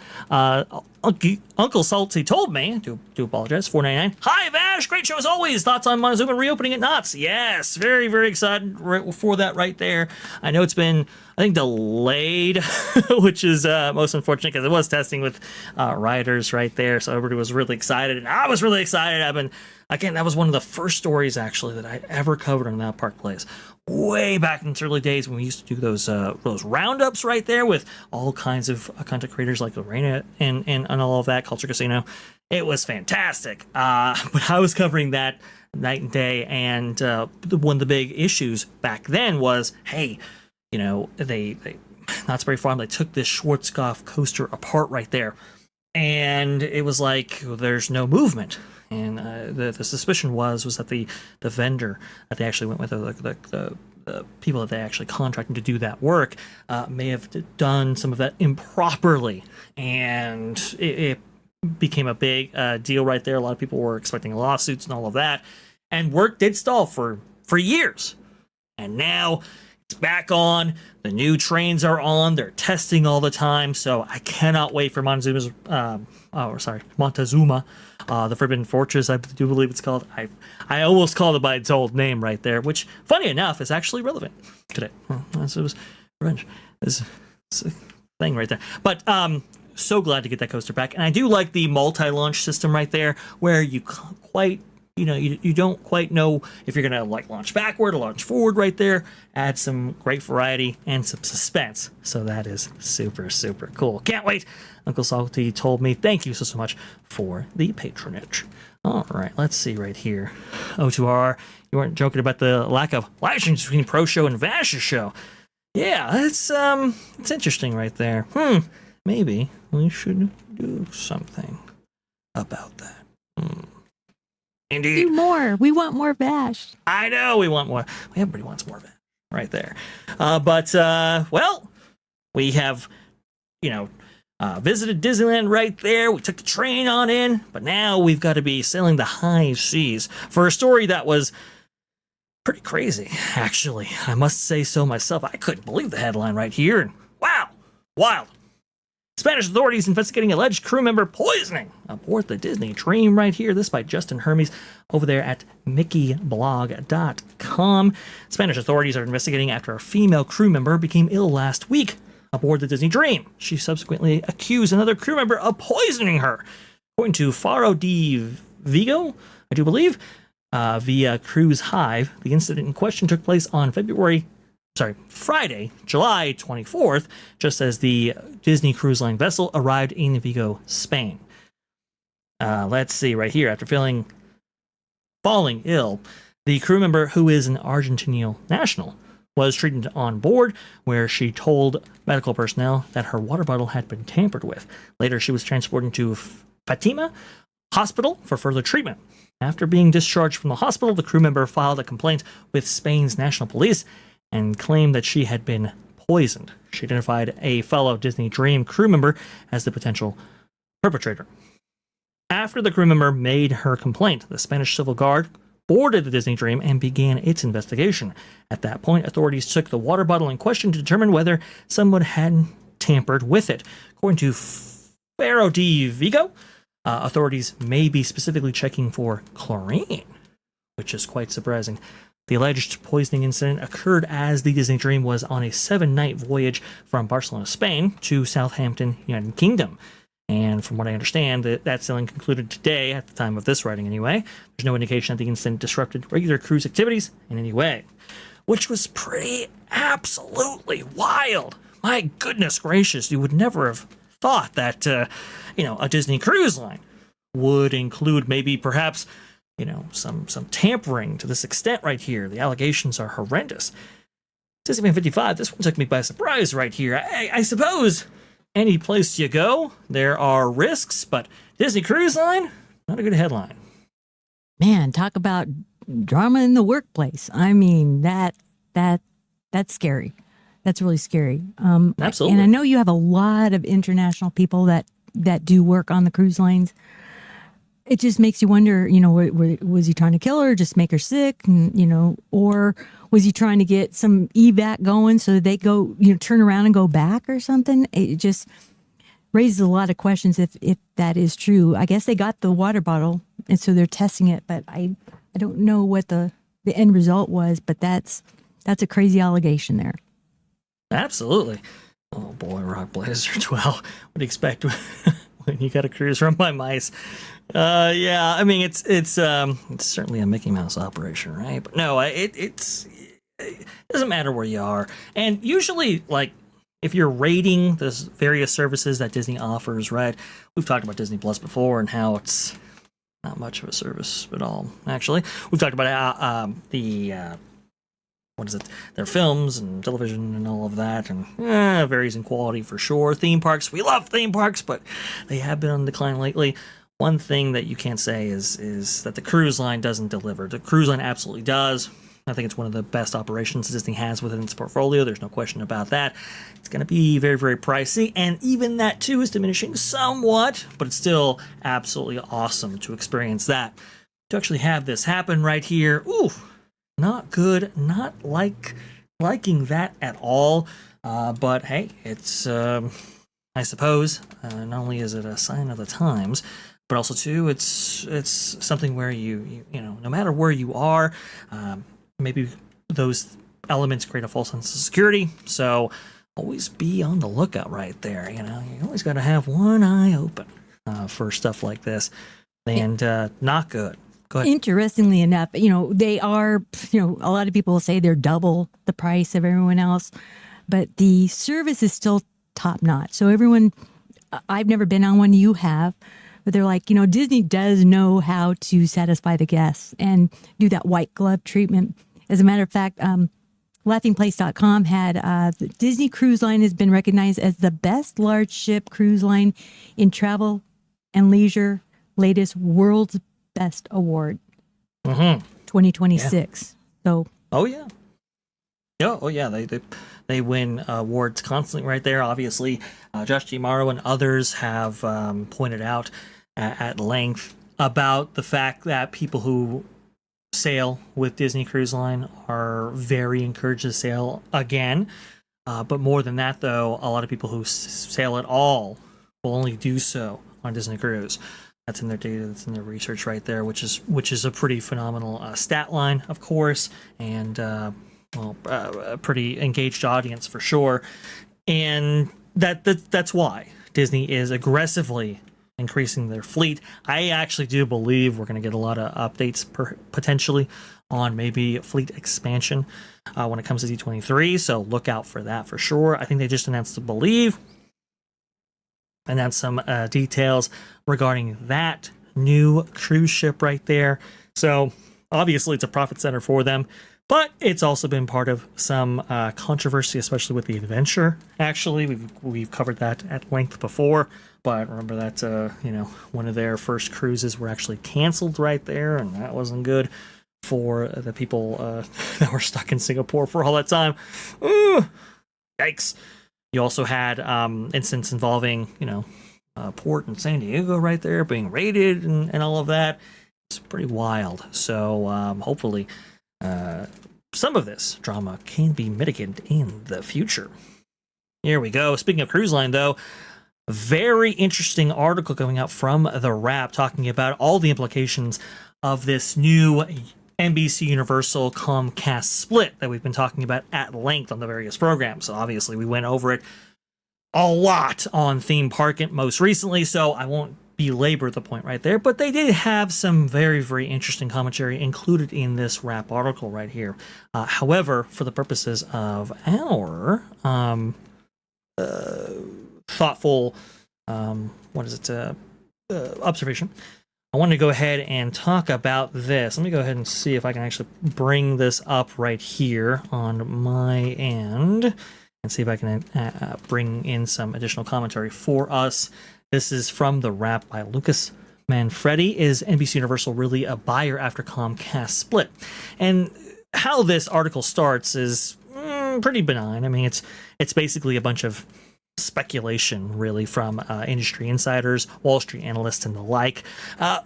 Salty told me, do apologize, $4.99. Hi, Vash! Great show as always. Thoughts on Montezuma reopening at Knott's? Yes, very, very excited for that right there. I know it's been, I think, delayed, which is most unfortunate because it was testing with riders right there, so everybody was really excited, and I was really excited. Again, that was one of the first stories, actually, that I ever covered on That Park Plays. Way back in the early days when we used to do those roundups right there with all kinds of content creators like Lorena and all of that, Culture Casino. It was fantastic. But I was covering that night and day, and one of the big issues back then was, hey, you know, they Knott's Berry Farm, they took this Schwarzkopf coaster apart right there, and it was like, there's no movement. And the suspicion was that the vendor that they actually went with, the people that they actually contracted to do that work, may have done some of that improperly, and it became a big deal right there. A lot of people were expecting lawsuits and all of that, and work did stall for years. And now it's back on. The new trains are on. They're testing all the time. So I cannot wait for Montezuma's. Montezuma, the Forbidden Fortress, I do believe it's called. I almost called it by its old name right there, which, funny enough, is actually relevant today. So it was revenge. It's a thing right there. But so glad to get that coaster back, and I do like the multi-launch system right there, where you don't quite know if you're gonna like launch backward or launch forward right there. Add some great variety and some suspense. So that is super, super cool. Can't wait. Uncle Salty told me, thank you so much for the patronage. All right, let's see right here. O2R, you weren't joking about the lack of live streams between Pro Show and Vash's show. Yeah, it's interesting right there. Maybe we should do something about that. Indeed. Do more. We want more Vash. I know we want more. Everybody wants more Vash right there. Well, we have, visited Disneyland right there. We took the train on in, but now we've got to be sailing the high seas for a story that was pretty crazy, actually. I must say so myself. I couldn't believe the headline right here. And wow, wild. Spanish authorities investigating alleged crew member poisoning aboard the Disney Dream right here. This by Justin Hermes over there at mickeyblog.com. Spanish authorities are investigating after a female crew member became ill last week aboard the Disney Dream. She subsequently accused another crew member of poisoning her. According to Faro de Vigo, I do believe, via Cruise Hive, the incident in question took place on Friday, July 24th, just as the Disney Cruise Line vessel arrived in Vigo, Spain. Let's see right here. After falling ill, the crew member, who is an Argentinian national, was treated on board, where she told medical personnel that her water bottle had been tampered with. Later, she was transported to Fatima Hospital for further treatment. After being discharged from the hospital, the crew member filed a complaint with Spain's national police and claimed that she had been poisoned. She identified a fellow Disney Dream crew member as the potential perpetrator. After the crew member made her complaint, the Spanish Civil Guard boarded the Disney Dream and began its investigation. At that point, authorities took the water bottle in question to determine whether someone had tampered with it. According to Faro de Vigo, authorities may be specifically checking for chlorine, which is quite surprising. The alleged poisoning incident occurred as the Disney Dream was on a 7-night voyage from Barcelona, Spain to Southampton, United Kingdom. And from what I understand, that sailing concluded today, at the time of this writing anyway. There's no indication that the incident disrupted regular cruise activities in any way, which was pretty absolutely wild. My goodness gracious, you would never have thought that, a Disney Cruise Line would include maybe perhaps some tampering to this extent right here. The allegations are horrendous. Disneyland 55, this one took me by surprise right here. I suppose any place you go, there are risks, but Disney Cruise Line, not a good headline. Man, talk about drama in the workplace. I mean, that's scary. That's really scary. Absolutely. And I know you have a lot of international people that do work on the cruise lines. It just makes you wonder, was he trying to kill her, just make her sick, and, or was he trying to get some evac going so they go, turn around and go back or something? It just raises a lot of questions if that is true. I guess they got the water bottle, and so they're testing it, but I don't know what the end result was, but that's a crazy allegation there. Absolutely. Oh boy, Rock Blizzard. Well, what do you expect when you got a cruise run by mice? Yeah, I mean it's certainly a Mickey Mouse operation, right? But no, it doesn't matter where you are, and usually like if you're rating the various services that Disney offers, right? We've talked about Disney Plus before and how it's not much of a service at all. Actually, we've talked about their films and television and all of that, and varies in quality for sure. Theme parks, we love theme parks, but they have been on decline lately. One thing that you can't say is that the cruise line doesn't deliver. The cruise line absolutely does. I think it's one of the best operations Disney has within its portfolio. There's no question about that. It's going to be very, very pricey, and even that too is diminishing somewhat, but it's still absolutely awesome to experience that. To actually have this happen right here, ooh, not good, not liking that at all. But hey, it's I suppose not only is it a sign of the times, but also too it's something where you no matter where you are, maybe those elements create a false sense of security. So always be on the lookout right there. You always got to have one eye open for stuff like this, and not good. Interestingly enough, they are, a lot of people will say they're double the price of everyone else, but the service is still top notch. So everyone, I've never been on one, you have, but they're like, Disney does know how to satisfy the guests and do that white glove treatment. As a matter of fact, laughingplace.com had the Disney Cruise Line has been recognized as the best large ship cruise line in travel and leisure, latest World's Best Award, 2026. Yeah. So, they win awards constantly right there. Obviously, Josh D'Amaro and others have pointed out at length about the fact that people who sail with Disney Cruise Line are very encouraged to sail again. But more than that, though, a lot of people who sail at all will only do so on Disney Cruise. That's in their data, that's in their research right there, which is a pretty phenomenal stat line, of course, and a pretty engaged audience for sure. And that's why Disney is aggressively increasing their fleet. I actually do believe we're going to get a lot of updates potentially on maybe fleet expansion when it comes to D23, so look out for that for sure. I think they just announced and that's some details regarding that new cruise ship right there. So obviously it's a profit center for them, but it's also been part of some controversy, especially with the Adventure. Actually, we've covered that at length before, but remember that one of their first cruises were actually canceled right there, and that wasn't good for the people that were stuck in Singapore for all that time. Ooh, yikes. You also had incidents involving, port in San Diego right there being raided and all of that. It's pretty wild. So hopefully some of this drama can be mitigated in the future. Here we go. Speaking of cruise line, though, very interesting article coming out from The Wrap talking about all the implications of this new NBC Universal Comcast split that we've been talking about at length on the various programs. So obviously we went over it a lot on Theme Park most recently, so I won't belabor the point right there, but they did have some very, very interesting commentary included in this Wrap article right here. However, for the purposes of our thoughtful observation, I want to go ahead and talk about this. Let me go ahead and see if I can actually bring this up right here on my end and see if I can bring in some additional commentary for us. This is from the Wrap by Lucas Manfredi. Is NBC Universal really a buyer after Comcast split? And how this article starts is pretty benign. I mean, it's basically a bunch of speculation, really, from industry insiders, Wall Street analysts, and the like.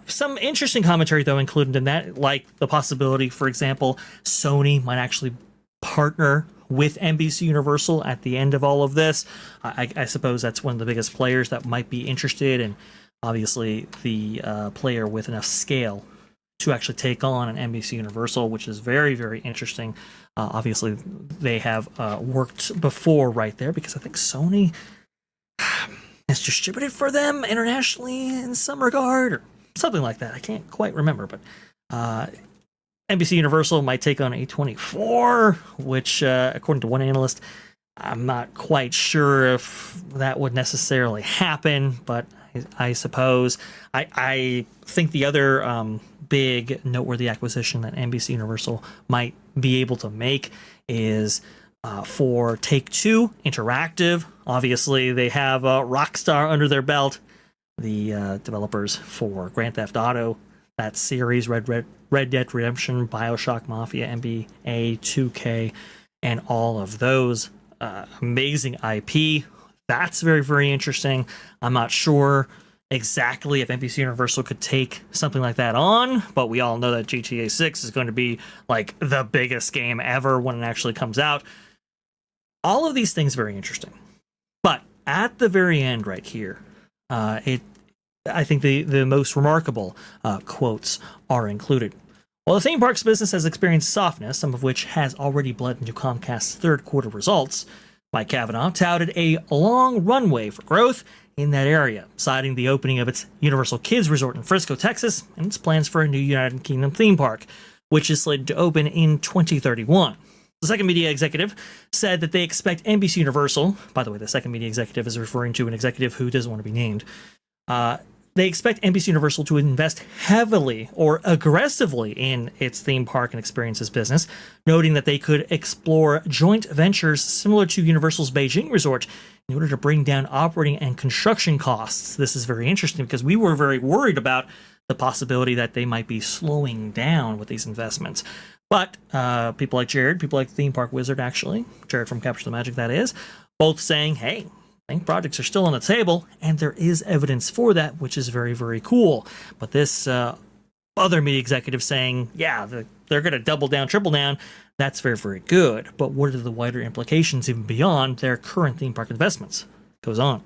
Some interesting commentary, though, included in that, like the possibility, for example, Sony might actually partner with NBC Universal at the end of all of this. I suppose that's one of the biggest players that might be interested, and obviously the player with enough scale to actually take on an NBC Universal, which is very, very interesting. Obviously, they have worked before right there, because I think Sony has distributed for them internationally in some regard, or something like that. I can't quite remember, but NBC Universal might take on A24, which, according to one analyst, I'm not quite sure if that would necessarily happen, but I suppose. I think the other big noteworthy acquisition that NBC Universal might be able to make is for Take-Two Interactive. Obviously, they have Rockstar under their belt, the developers for Grand Theft Auto, that series, Red Dead Redemption, BioShock Mafia, NBA 2K, and all of those amazing IP. That's very, very interesting. I'm not sure exactly if NBC Universal could take something like that on, but we all know that GTA 6 is going to be like the biggest game ever when it actually comes out. All of these things very interesting. But at the very end right here, I think the most remarkable quotes are included. While the theme parks business has experienced softness, some of which has already bled into Comcast's third quarter results, Mike Cavanaugh touted a long runway for growth in that area, citing the opening of its Universal Kids Resort in Frisco, Texas, and its plans for a new United Kingdom theme park, which is slated to open in 2031. The second media executive said that they expect NBC Universal, by the way, the second media executive is referring to an executive who doesn't want to be named, they expect NBC Universal to invest heavily or aggressively in its theme park and experiences business, noting that they could explore joint ventures similar to Universal's Beijing Resort in order to bring down operating and construction costs. This is very interesting because we were very worried about the possibility that they might be slowing down with these investments. But people like Jared, people like Theme Park Wizard, actually, Jared from Capture the Magic, that is, both saying, hey, I think projects are still on the table, and there is evidence for that, which is very, very cool. But this other media executive saying, yeah, they're going to double down, triple down, that's very, very good. But what are the wider implications even beyond their current theme park investments? Goes on.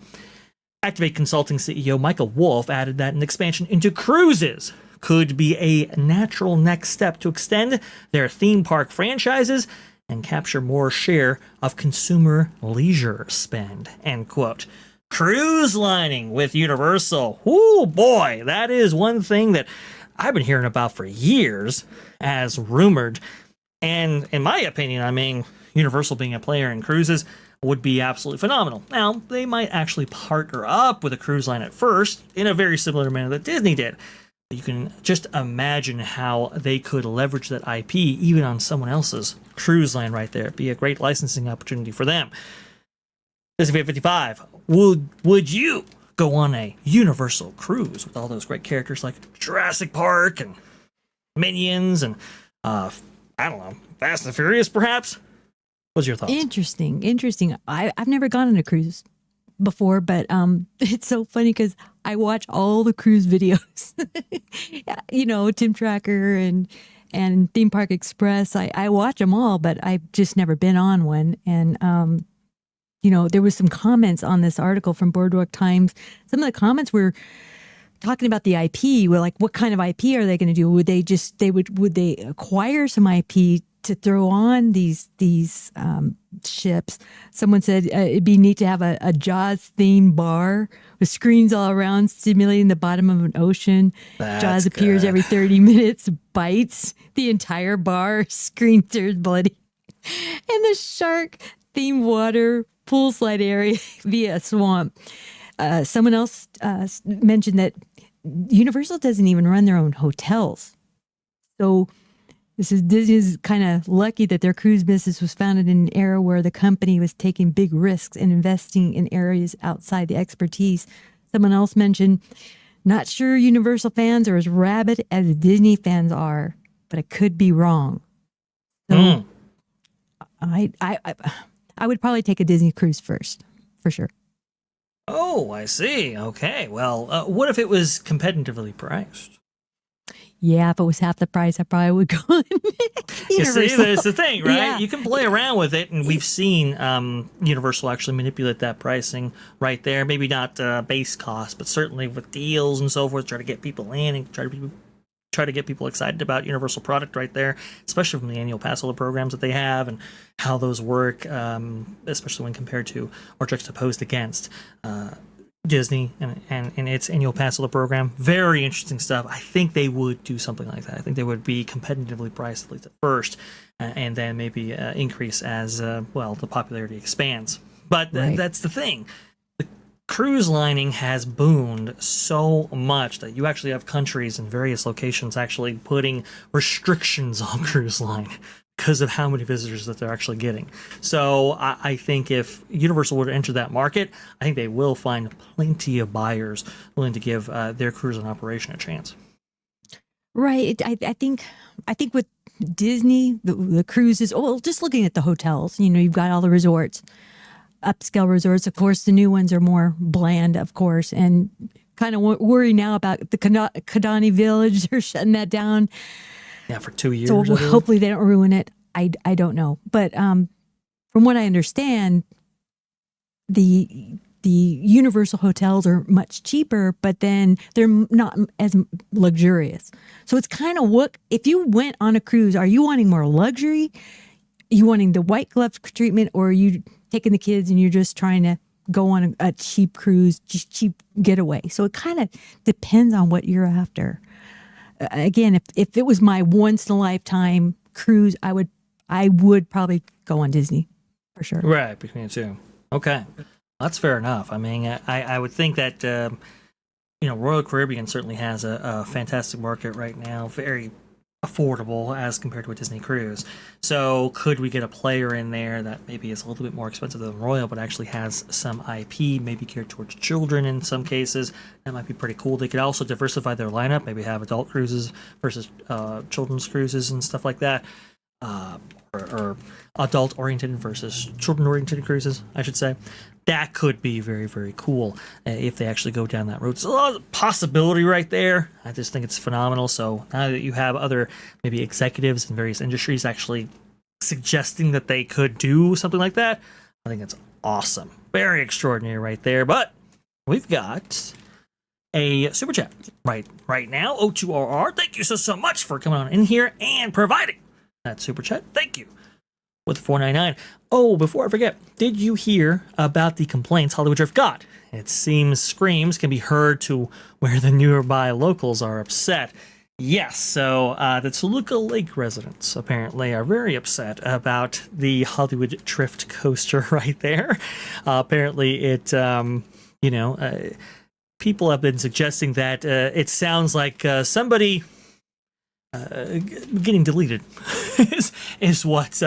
Activate Consulting CEO Michael Wolf added that an expansion into cruises could be a natural next step to extend their theme park franchises and capture more share of consumer leisure spend, end quote. Cruise lining with Universal. Oh boy, that is one thing that I've been hearing about for years as rumored. And in my opinion, I mean, Universal being a player in cruises would be absolutely phenomenal. Now, they might actually partner up with a cruise line at first in a very similar manner that Disney did. You can just imagine how they could leverage that IP even on someone else's cruise line right there. It'd be a great licensing opportunity for them. Disney 55, would you go on a Universal cruise with all those great characters like Jurassic Park and Minions and, I don't know, Fast and Furious perhaps? What's your thoughts? Interesting. I've never gone on a cruise before, but it's so funny because I watch all the cruise videos. You know, Tim Tracker and Theme Park Express. I watch them all, but I've just never been on one. And you know, there was some comments on this article from Boardwalk Times. Some of the comments were talking about the IP. We're like, what kind of IP are they going to do? Would they acquire some IP to throw on these ships? Someone said it'd be neat to have a Jaws themed bar with screens all around, stimulating the bottom of an ocean. Jaws appears every 30 minutes, bites the entire bar, screen turns bloody, and the shark themed water poolside area via a swamp. Someone else mentioned that Universal doesn't even run their own hotels. So Disney's kind of lucky that their cruise business was founded in an era where the company was taking big risks and investing in areas outside the expertise. Someone else mentioned, not sure Universal fans are as rabid as Disney fans are, but I could be wrong. So I would probably take a Disney cruise first, for sure. Oh, I see. Okay. Well, what if it was competitively priced? Yeah, if it was half the price, I probably would go on You see, Universal. that's the thing, right? Yeah. You can play around with it, and we've seen Universal actually manipulate that pricing right there. Maybe not base cost, but certainly with deals and so forth, try to get people in and try to get people excited about Universal product right there, especially from the annual pass holder programs that they have and how those work, especially when compared to or juxtaposed against Disney and its annual pass holder program. Very interesting stuff. I think they would do something like that. I think they would be competitively priced at least at first, and then maybe increase as the popularity expands. But that's the thing. Cruise lining has boomed so much that you actually have countries in various locations actually putting restrictions on cruise line because of how many visitors that they're actually getting. So I think if Universal were to enter that market, I think they will find plenty of buyers willing to give their cruise and operation a chance. Right. I think with Disney, the cruises, just looking at the hotels, you've got all the resorts, upscale resorts. Of course, the new ones are more bland, of course, and kind of worry now about the Kidani Village. They're shutting that down. Yeah, for 2 years. So hopefully they don't ruin it. I don't know. But from what I understand, the Universal hotels are much cheaper, but then they're not as luxurious. So it's kind of if you went on a cruise, are you wanting more luxury? Are you wanting the white glove treatment, or are you taking the kids and you're just trying to go on a cheap cruise, just cheap getaway? So it kind of depends on what you're after. Again, if it was my once in a lifetime cruise, I would probably go on Disney for sure. Right, between the two. Okay, that's fair enough. I mean, I would think that Royal Caribbean certainly has a fantastic market right now, very affordable as compared to a Disney cruise. So could we get a player in there that maybe is a little bit more expensive than Royal, but actually has some IP, maybe geared towards children in some cases? That might be pretty cool. They could also diversify their lineup, maybe have adult cruises versus children's cruises and stuff like that, or adult-oriented versus children-oriented cruises, I should say. That could be very, very cool if they actually go down that road. So a lot of possibility right there. I just think it's phenomenal. So now that you have other maybe executives in various industries actually suggesting that they could do something like that, I think it's awesome. Very extraordinary right there. But we've got a super chat right now. O2RR, thank you so much for coming on in here and providing that super chat. Thank you. With $4.99. Oh, before I forget, did you hear about the complaints Hollywood Drift got? It seems screams can be heard to where the nearby locals are upset. Yes, so the Toluca Lake residents apparently are very upset about the Hollywood Drift coaster right there. Apparently it, people have been suggesting that it sounds like somebody getting deleted is what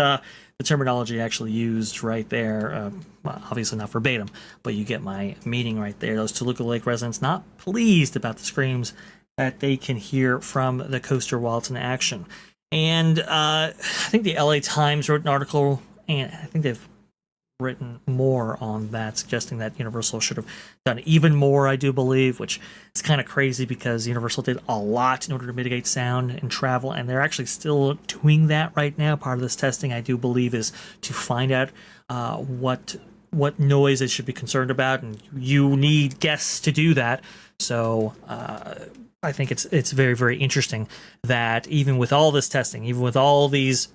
the terminology actually used right there. Well, obviously not verbatim, but you get my meaning right there. Those Toluca Lake residents not pleased about the screams that they can hear from the coaster while it's in action. And I think the LA Times wrote an article, and I think they've written more on that, suggesting that Universal should have done even more, I do believe, which is kind of crazy because Universal did a lot in order to mitigate sound and travel, and they're actually still doing that right now. Part of this testing, I do believe, is to find out what noise they should be concerned about, and you need guests to do that. So I think it's very, very interesting that even with all this testing, even with all this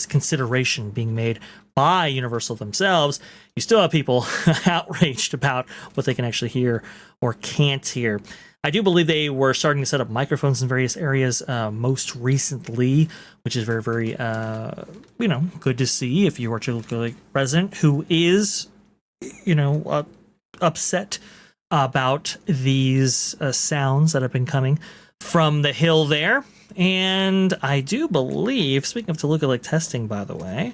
consideration being made by Universal themselves, you still have people outraged about what they can actually hear or can't hear. I do believe they were starting to set up microphones in various areas most recently, which is very, very, good to see if you are a resident who is, upset about these sounds that have been coming from the hill there. And I do believe, speaking of Toluca Lake testing, by the way,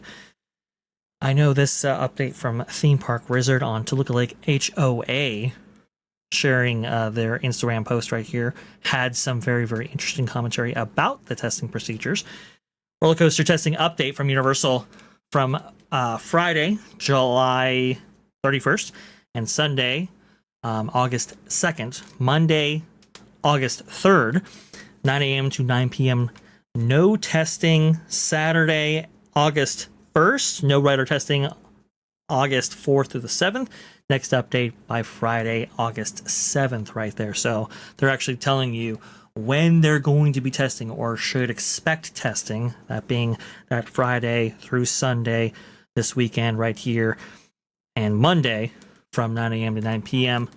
I know this update from Theme Park Wizard on Toluca Lake HOA, sharing their Instagram post right here, had some very, very interesting commentary about the testing procedures. Roller coaster testing update from Universal from Friday, July 31st, and Sunday, August 2nd, Monday, August 3rd, 9 a.m. to 9 p.m. No testing. Saturday, August 1st, no rider testing. August 4th through the 7th. Next update by Friday, August 7th, right there. So they're actually telling you when they're going to be testing or should expect testing, that being that Friday through Sunday this weekend right here, and Monday from 9 a.m. to 9 p.m.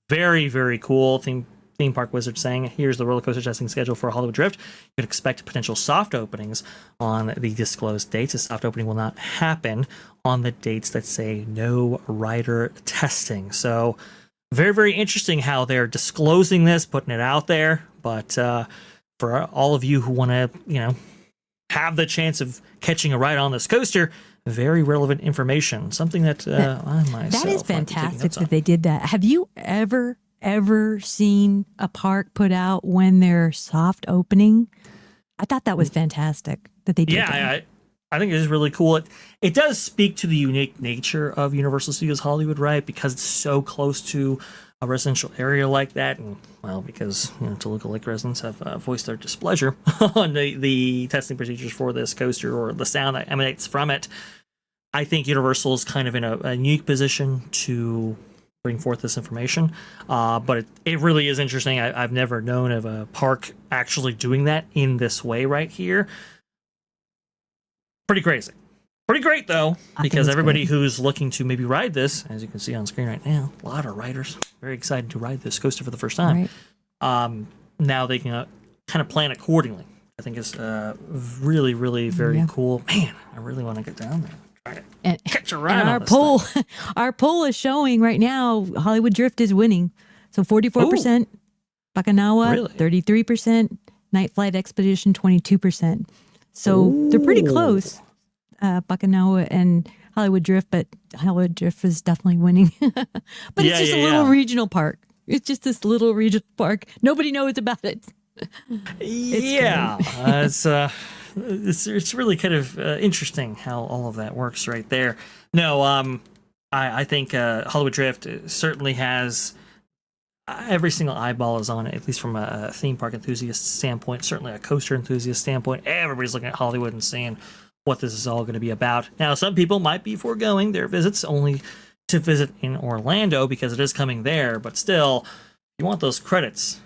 Very, very cool. Theme Park Wizard saying, here's the roller coaster testing schedule for Hollywood Drift. You could expect potential soft openings on the disclosed dates. A soft opening will not happen on the dates that say no rider testing. So very, very interesting how they're disclosing this, putting it out there. But for all of you who want to, have the chance of catching a ride on this coaster, very relevant information. Something that I myself that is fantastic that they did that. Have you ever seen a park put out when they're soft opening? I thought that was fantastic that they did that. Yeah, I think it is really cool. It does speak to the unique nature of Universal Studios Hollywood, right? Because it's so close to a residential area like that, and well, because Toluca Lake residents have voiced their displeasure on the testing procedures for this coaster or the sound that emanates from it. I think Universal is kind of in a unique position to bring forth this information, but it really is interesting. I've never known of a park actually doing that in this way right here. Pretty crazy. Pretty great, though, because everybody who's looking to maybe ride this, as you can see on screen right now, a lot of riders very excited to ride this coaster for the first time. Right. Now they can kind of plan accordingly. I think it's really, really very cool. Man, I really want to get down there. And catch a ride on this thing. Our poll is showing right now Hollywood Drift is winning. So 44%, Bacanawa 33%, Night Flight Expedition 22%. So they're pretty close, Bacanawa and Hollywood Drift, but Hollywood Drift is definitely winning. But it's just a little regional park. It's just this little regional park. Nobody knows about it. It's really kind of interesting how all of that works right there. No, I think Hollywood Drift certainly has every single eyeball is on it, at least from a theme park enthusiast standpoint, certainly a coaster enthusiast standpoint. Everybody's looking at Hollywood and seeing what this is all going to be about. Now, some people might be foregoing their visits only to visit in Orlando because it is coming there, but still, you want those credits,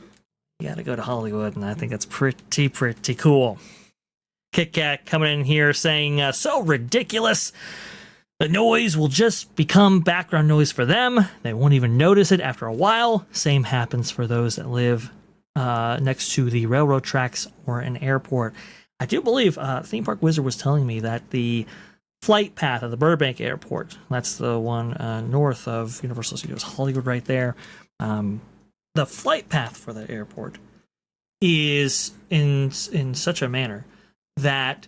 you got to go to Hollywood, and I think that's pretty cool. Kit Kat coming in here saying, so ridiculous. The noise will just become background noise for them. They won't even notice it after a while. Same happens for those that live next to the railroad tracks or an airport. I do believe Theme Park Wizard was telling me that the flight path of the Burbank Airport, that's the one north of Universal Studios Hollywood right there, the flight path for that airport is in such a manner that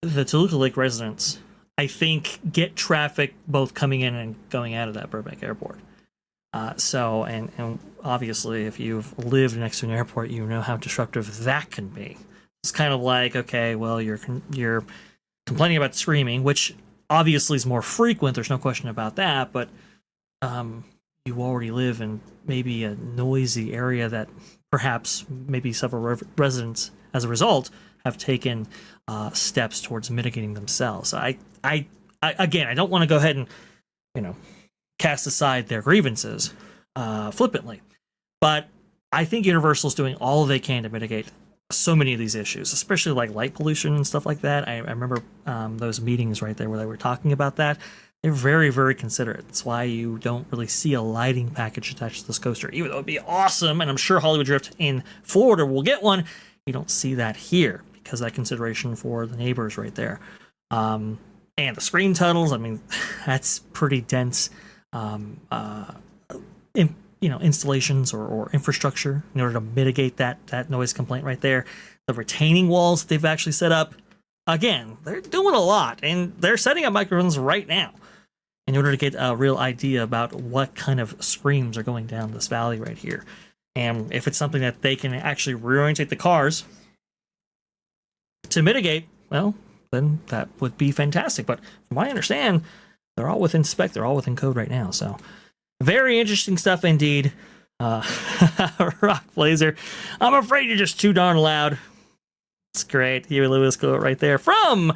the Toluca Lake residents, I think, get traffic both coming in and going out of that Burbank Airport. And obviously, if you've lived next to an airport, you know how disruptive that can be. It's kind of like, okay, well, you're complaining about screaming, which obviously is more frequent. There's no question about that. But you already live in maybe a noisy area that perhaps maybe several residents, as a result, have taken steps towards mitigating themselves. I don't want to go ahead and, cast aside their grievances flippantly, but I think Universal's doing all they can to mitigate so many of these issues, especially like light pollution and stuff like that. I remember those meetings right there where they were talking about that. They're very, very considerate. That's why you don't really see a lighting package attached to this coaster, even though it'd be awesome, and I'm sure Hollywood Drift in Florida will get one. You don't see that here because of that consideration for the neighbors right there. And the screen tunnels, I mean, that's pretty dense installations or infrastructure in order to mitigate that noise complaint right there. The retaining walls they've actually set up. Again, they're doing a lot, and they're setting up microphones right now in order to get a real idea about what kind of screams are going down this valley right here. And if it's something that they can actually reorientate the cars to mitigate, well, then that would be fantastic. But from what I understand, they're all within spec, they're all within code right now. So very interesting stuff indeed. Rock Blazer, I'm afraid you're just too darn loud. It's great. Huey Lewis quote right there from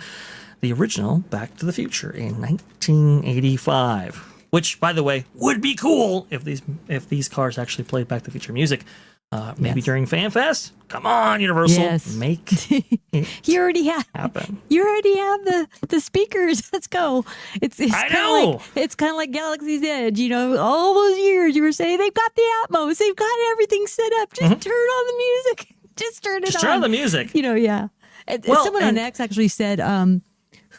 the original Back to the Future in 1985. Which, by the way, would be cool if these cars actually played Back to the Future music. Maybe during FanFest. Come on, Universal, make it you already have happen. You already have the speakers. Let's go. It's I know. It's kind of like Galaxy's Edge. All those years you were saying they've got the Atmos, they've got everything set up. Just turn on the music. Just turn it on. Just turn on the music. Yeah. Someone on X actually said,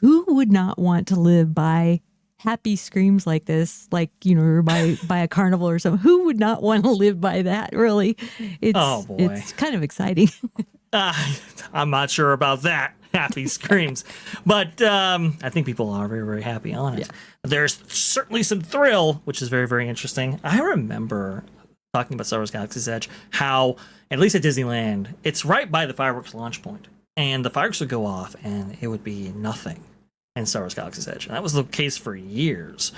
"Who would not want to live by happy screams like this, like by a carnival or something? Who would not want to live by that? Really, it's kind of exciting." I'm not sure about that. Happy screams, but I think people are very, very happy on it. Yeah. There's certainly some thrill, which is very, very interesting. I remember talking about Star Wars Galaxy's Edge, how at least at Disneyland, it's right by the fireworks launch point, and the fireworks would go off, and it would be nothing in Star Wars Galaxy's Edge. And that was the case for years.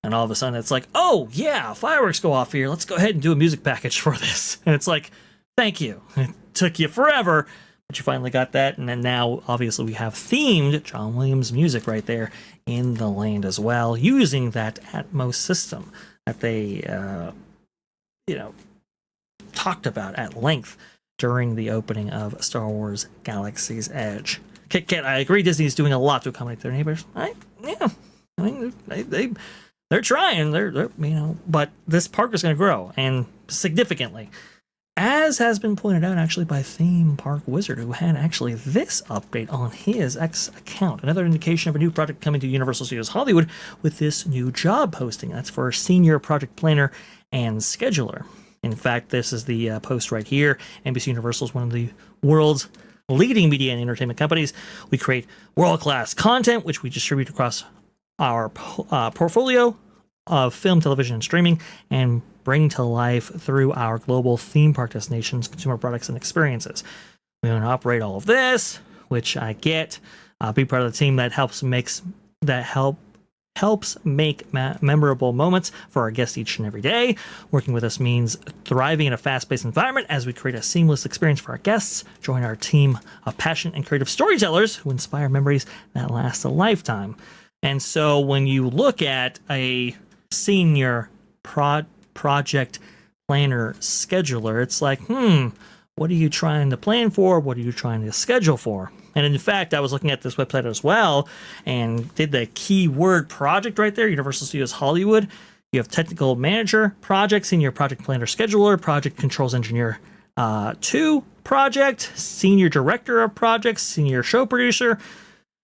And all of a sudden, it's like, oh, yeah, fireworks go off here. Let's go ahead and do a music package for this. And it's like, thank you. It took you forever, but you finally got that. And then now, obviously, we have themed John Williams music right there in the land as well, using that Atmos system that they, talked about at length during the opening of Star Wars Galaxy's Edge. Kit Kat, I agree Disney's doing a lot to accommodate their neighbors. They're trying, but this park is going to grow, and significantly, as has been pointed out actually by Theme Park Wizard, who had actually this update on his X account. Another indication of a new project coming to Universal Studios Hollywood with this new job posting. That's for Senior Project Planner and Scheduler. In fact, this is the post right here. NBC Universal is one of the world's leading media and entertainment companies. We create world-class content, which we distribute across our portfolio of film, television, and streaming, and bring to life through our global theme park destinations, consumer products, and experiences. We own and operate all of this, which I get. Be part of the team that helps make memorable moments for our guests each and every day. Working with us means thriving in a fast-paced environment as we create a seamless experience for our guests. Join our team of passionate and creative storytellers who inspire memories that last a lifetime. And so when you look at a senior project planner scheduler, it's like, what are you trying to plan for? What are you trying to schedule for? And in fact, I was looking at this website as well and did the keyword project right there, Universal Studios Hollywood. You have technical manager, project, senior project planner scheduler, project controls engineer 2, project, senior director of projects, senior show producer.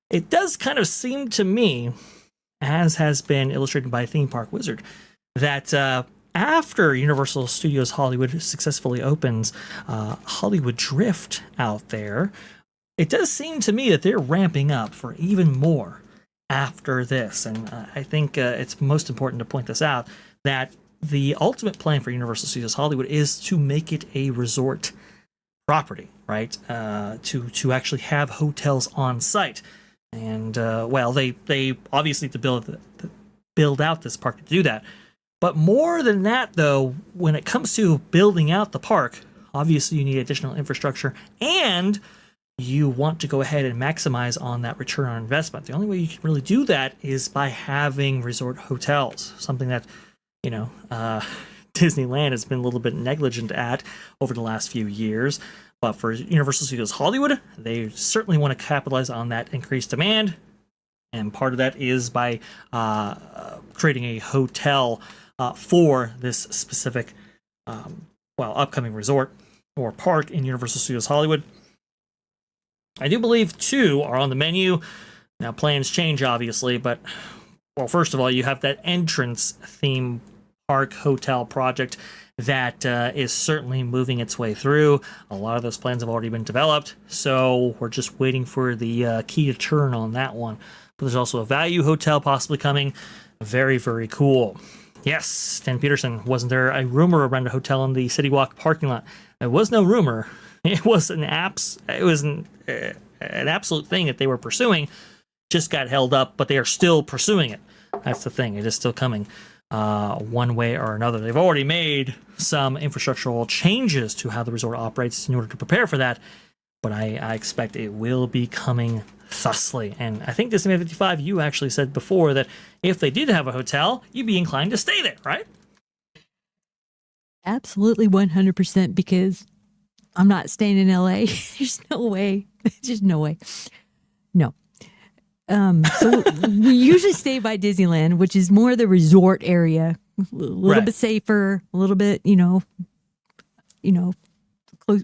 It does kind of seem to me, as has been illustrated by Theme Park Wizard, that after Universal Studios Hollywood successfully opens Hollywood Drift out there, it does seem to me that they're ramping up for even more after this. And I think it's most important to point this out, that the ultimate plan for Universal Studios Hollywood is to make it a resort property, right? To actually have hotels on site. And, they obviously to build out this park to do that. But more than that, though, when it comes to building out the park, obviously you need additional infrastructure, and you want to go ahead and maximize on that return on investment. The only way you can really do that is by having resort hotels, something that, Disneyland has been a little bit negligent at over the last few years. But for Universal Studios Hollywood, they certainly want to capitalize on that increased demand. And part of that is by creating a hotel for this specific, upcoming resort or park in Universal Studios Hollywood. I do believe 2 are on the menu. Now, plans change, obviously, but, first of all, you have that entrance theme park hotel project that is certainly moving its way through. A lot of those plans have already been developed, so we're just waiting for the key to turn on that one. But there's also a value hotel possibly coming. Very, very cool. Yes, Stan Peterson, wasn't there a rumor around a hotel in the City Walk parking lot? There was no rumor. It was an absolute thing that they were pursuing. Just got held up, but they are still pursuing it. That's the thing. It is still coming one way or another. They've already made some infrastructural changes to how the resort operates in order to prepare for that, but I expect it will be coming thusly. And I think Disneyland 55, you actually said before that if they did have a hotel, you'd be inclined to stay there, right? Absolutely 100%, because I'm not staying in LA. There's no way. Just no way. No. So we usually stay by Disneyland, which is more the resort area, a little bit safer, a little bit,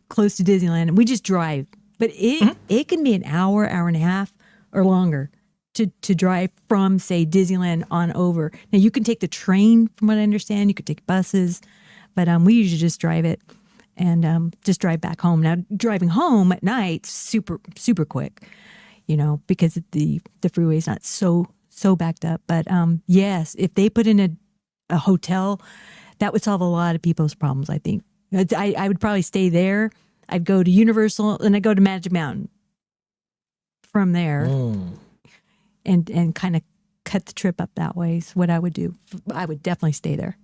close to Disneyland, and we just drive. But it can be an hour, hour and a half, or longer to drive from, say, Disneyland on over. Now you can take the train, from what I understand. You could take buses, but we usually just drive it and just drive back home. Now driving home at night, super quick, because the freeway is not so backed up. But yes, if they put in a hotel, that would solve a lot of people's problems. I think I would probably stay there. I'd go to Universal and I'd go to Magic Mountain from there, and kind of cut the trip up that way is what I would do. I would definitely stay there.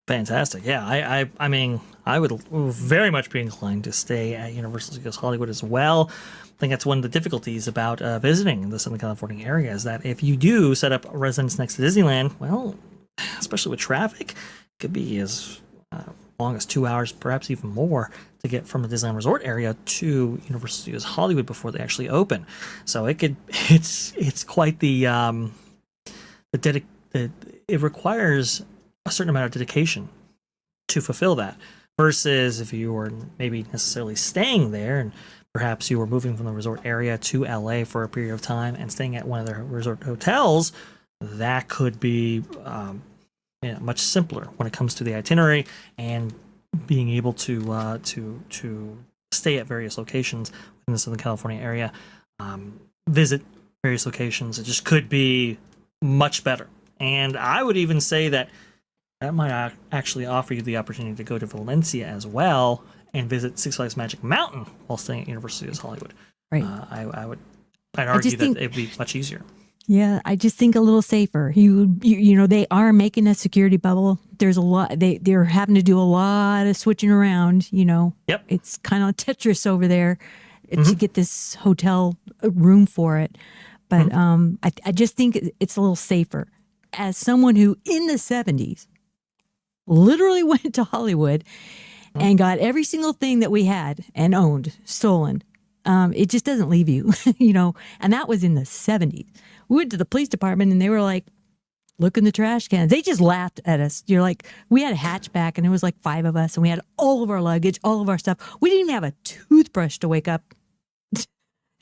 Fantastic. Yeah, I mean, I would very much be inclined to stay at Universal Studios Hollywood as well. I think that's one of the difficulties about visiting the Southern California area, is that if you do set up a residence next to Disneyland, well, especially with traffic, it could be as long as 2 hours, perhaps even more, to get from the Disneyland Resort area to Universal Studios Hollywood before they actually open. So it's quite it requires a certain amount of dedication to fulfill that, versus if you were maybe necessarily staying there and perhaps you were moving from the resort area to LA for a period of time and staying at one of the resort hotels. That could be much simpler when it comes to the itinerary and being able to stay at various locations in the Southern California area, visit various locations. It just could be much better. And I would even say that might actually offer you the opportunity to go to Valencia as well and visit Six Flags Magic Mountain while staying at Universal Studios Hollywood. Right. I'd argue that it'd be much easier. Yeah, I just think a little safer. They are making a security bubble. There's a lot. They're having to do a lot of switching around. Yep. It's kind of Tetris over there to get this hotel room for it. But I just think it's a little safer. As someone who in the 70s literally went to Hollywood and got every single thing that we had and owned stolen. It just doesn't leave you, and that was in the 70s. We went to the police department and they were like, look in the trash cans. They just laughed at us. You're like, we had a hatchback and it was like 5 of us and we had all of our luggage, all of our stuff. We didn't even have a toothbrush to wake up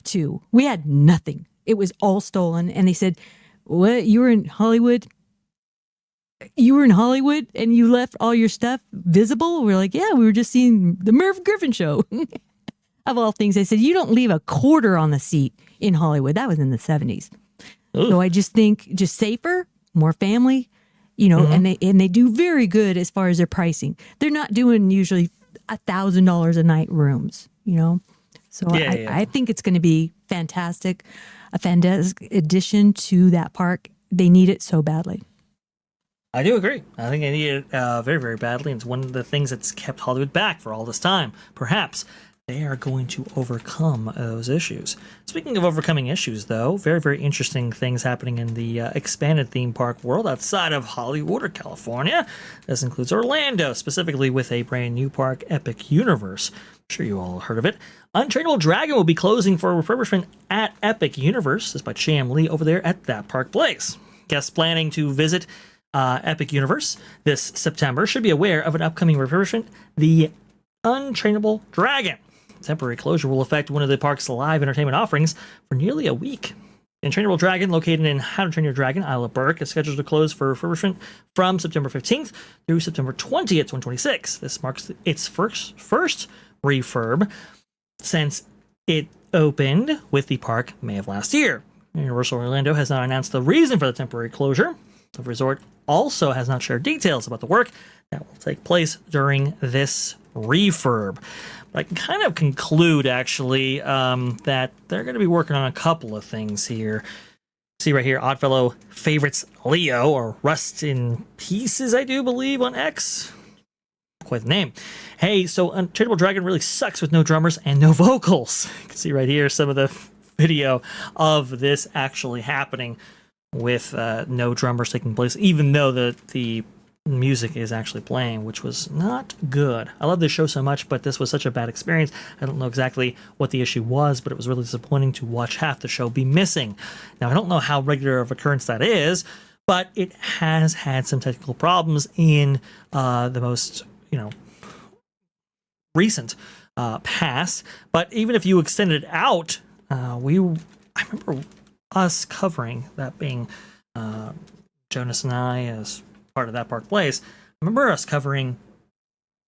to. We had nothing. It was all stolen. And they said, what, you were in Hollywood? You were in Hollywood and you left all your stuff visible? We're like, yeah, we were just seeing the Merv Griffin show. Of all things, they said, you don't leave a quarter on the seat in Hollywood. That was in the 70s. Ooh. So I just think just safer, more family, and they do very good as far as their pricing. They're not doing usually $1,000 a night rooms, So I think it's going to be fantastic, a fantastic addition to that park. They need it so badly. I do agree. I think they need it very, very badly. And it's one of the things that's kept Hollywood back for all this time. Perhaps they are going to overcome those issues. Speaking of overcoming issues, though, very, very interesting things happening in the expanded theme park world outside of Hollywood or California. This includes Orlando, specifically with a brand new park, Epic Universe. I'm sure you all heard of it. Untrainable Dragon will be closing for refurbishment at Epic Universe. This is by Cham Lee over there at That Park Place. Guests planning to visit Epic Universe this September should be aware of an upcoming refurbishment, the Untrainable Dragon. Temporary closure will affect one of the park's live entertainment offerings for nearly a week. Entrainable Dragon, located in How to Train Your Dragon, Isle of Berk, is scheduled to close for refurbishment from September 15th through September 20th, 2026. This marks its first refurb since it opened with the park May of last year. Universal Orlando has not announced the reason for the temporary closure. The resort also has not shared details about the work that will take place during this refurb. But I can kind of conclude, actually, that they're going to be working on a couple of things here. See right here, Oddfellow favorites Leo, or Rust in Pieces, I do believe, on X. Quite the name. Hey, so Untrainable Dragon really sucks with no drummers and no vocals. You can see right here some of the video of this actually happening with no drummers taking place, even though the music is actually playing, which was not good. I love this show so much, but this was such a bad experience. I don't know exactly what the issue was, but it was really disappointing to watch half the show be missing. Now, I don't know how regular of occurrence that is, but it has had some technical problems in the most, recent past. But even if you extend it out, I remember us covering that, being Jonas and I as part of That Park Place. I remember us covering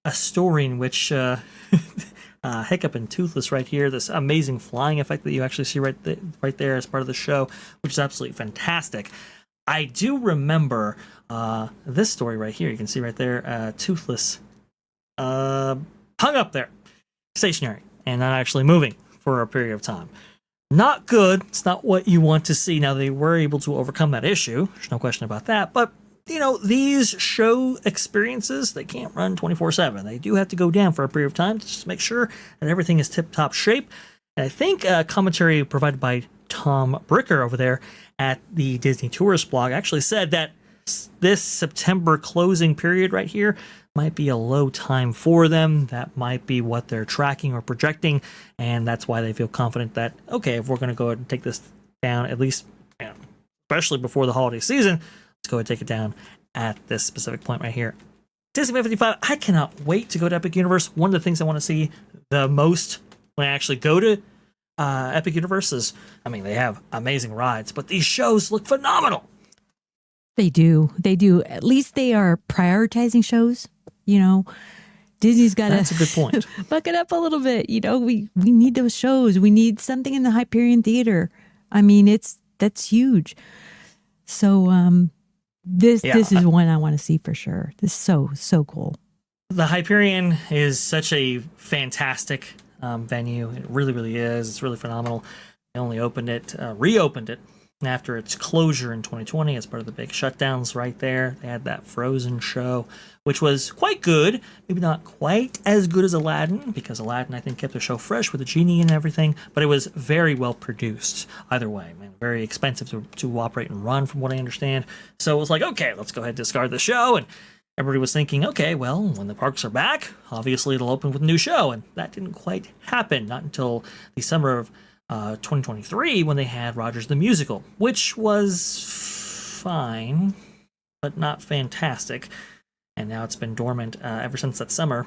a story in which Hiccup and Toothless right here, this amazing flying effect that you actually see right there as part of the show, which is absolutely fantastic. I do remember this story right here. You can see right there, Toothless hung up there, stationary, and not actually moving for a period of time. Not good. It's not what you want to see. Now, they were able to overcome that issue. There's no question about that. But, these show experiences, they can't run 24/7. They do have to go down for a period of time to just make sure that everything is tip-top shape. And I think commentary provided by Tom Bricker over there at the Disney Tourist blog actually said that this September closing period right here might be a low time for them. That might be what they're tracking or projecting, and that's why they feel confident that, okay, if we're going to go ahead and take this down, at least, especially before the holiday season, let's go ahead and take it down at this specific point right here. Disney 55, I cannot wait to go to Epic Universe. One of the things I want to see the most when I actually go to Epic Universe is, they have amazing rides, but these shows look phenomenal. They do. At least they are prioritizing shows. Disney's got to. That's a good point. Buck it up a little bit. We need those shows. We need something in the Hyperion Theater. That's huge. So this is one I want to see for sure. This is so cool. The Hyperion is such a fantastic venue. It really, really is. It's really phenomenal. They only reopened it after its closure in 2020 as part of the big shutdowns right there. They had that Frozen show, which was quite good. Maybe not quite as good as Aladdin, because Aladdin, I think, kept the show fresh with the genie and everything, but it was very well produced. Either way, very expensive to operate and run, from what I understand. So it was like, okay, let's go ahead and discard the show. And everybody was thinking, okay, well, when the parks are back, obviously it'll open with a new show. And that didn't quite happen, not until the summer of 2023, when they had Rogers the Musical, which was fine, but not fantastic. And now it's been dormant ever since that summer.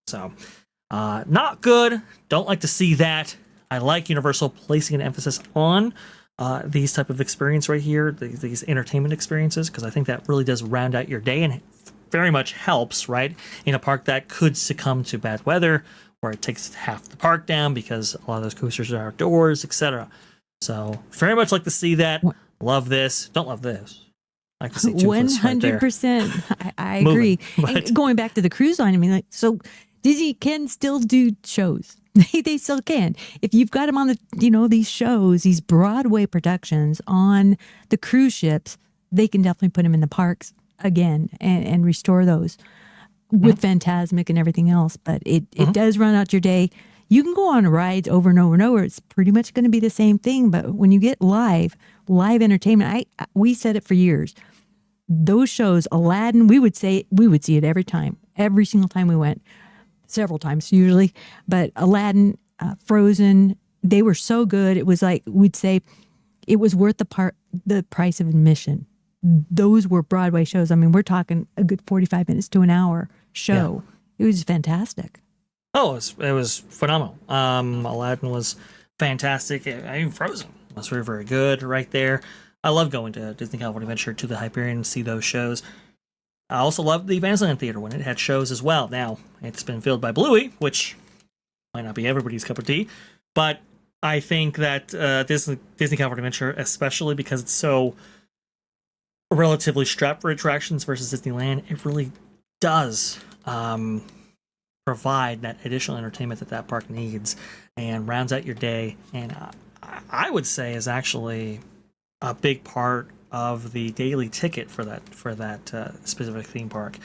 So, not good. Don't like to see that. I like Universal placing an emphasis on these type of experience right here, these entertainment experiences, because I think that really does round out your day and very much helps, right, in a park that could succumb to bad weather, where it takes half the park down because a lot of those coasters are outdoors, etc. So very much like to see that. Love this. Don't love this. I like to see 100%. I agree. But and going back to the cruise line, so Disney can still do shows. They still can. If you've got them on these shows, these Broadway productions on the cruise ships, they can definitely put them in the parks again and restore those with Fantasmic and everything else. But it does run out your day. You can go on rides over and over and over. It's pretty much going to be the same thing. But when you get live entertainment, we said it for years. Those shows, Aladdin, we would see it every single time we went, several times usually. But Aladdin, Frozen, they were so good. It was like, we'd say it was worth the price of admission. Those were Broadway shows. We're talking a good 45 minutes to an hour show. Yeah. It was fantastic. Oh, it was phenomenal. Aladdin was fantastic. Even Frozen. It was very, very good right there. I love going to Disney California Adventure to the Hyperion and see those shows. I also loved the Fantasyland Theater when it had shows as well. Now, it's been filled by Bluey, which might not be everybody's cup of tea, but I think that Disney California Adventure, especially because it's so relatively strapped for attractions versus Disneyland, it really does provide that additional entertainment that park needs and rounds out your day. And I would say is actually a big part of the daily ticket for that specific theme park.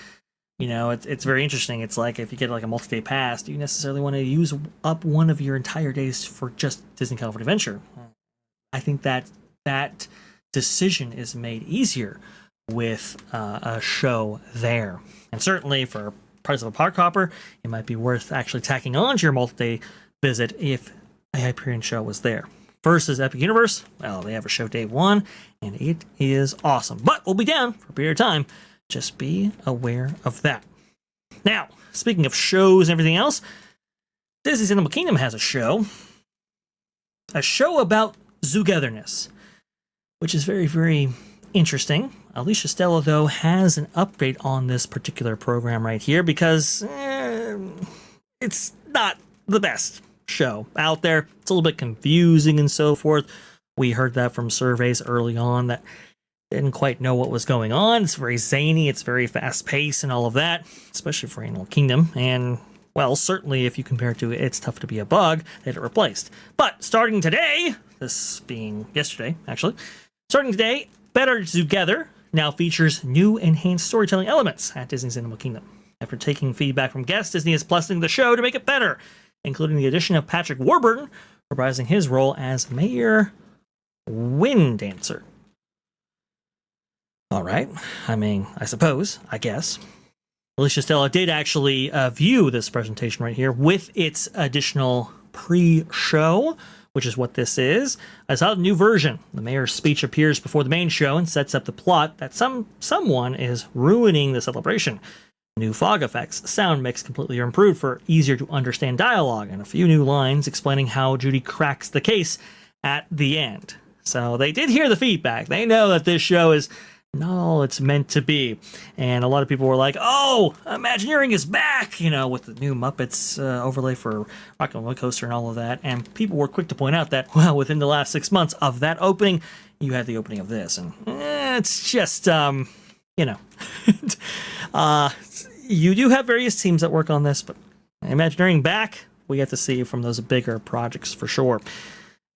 You know, it's very interesting. It's like if you get like a multi-day pass, do you necessarily want to use up one of your entire days for just Disney California Adventure? I think that decision is made easier with a show there. And certainly for price of a park hopper, it might be worth actually tacking on to your multi-day visit if a Hyperion show was there. Versus Epic Universe, well, they have a show day one, and it is awesome. But we'll be down for a period of time. Just be aware of that. Now, speaking of shows and everything else, Disney's Animal Kingdom has a show about zoogetherness, which is very, very interesting. Alicia Stella, though, has an update on this particular program right here because it's not the best show out there. It's a little bit confusing and so forth. We heard that from surveys early on that didn't quite know what was going on. It's very zany, it's very fast paced and all of that, especially for Animal Kingdom. And well, certainly if you compare it to It's Tough to Be a Bug, they had it replaced. But starting today, this being yesterday actually, starting today, Better Together now features new enhanced storytelling elements at Disney's Animal Kingdom. After taking feedback from guests, Disney is plussing the show to make it better, including the addition of Patrick Warburton reprising his role as Mayor Wind Dancer. All right. I mean, I guess. Alicia Stella did actually view this presentation right here with its additional pre-show, which is what this is. I saw the new version. The mayor's speech appears before the main show and sets up the plot that someone is ruining the celebration. New fog effects, sound mix completely improved for easier to understand dialogue, and a few new lines explaining how Judy cracks the case at the end. So they did hear the feedback. They know that this show is not all it's meant to be. And a lot of people were like, oh, Imagineering is back, you know, with the new Muppets overlay for Rock and Roller Coaster and all of that. And people were quick to point out that, well, within the last 6 months of that opening, you had the opening of this. And it's just, you know, you do have various teams that work on this, but Imagineering back, we get to see from those bigger projects for sure.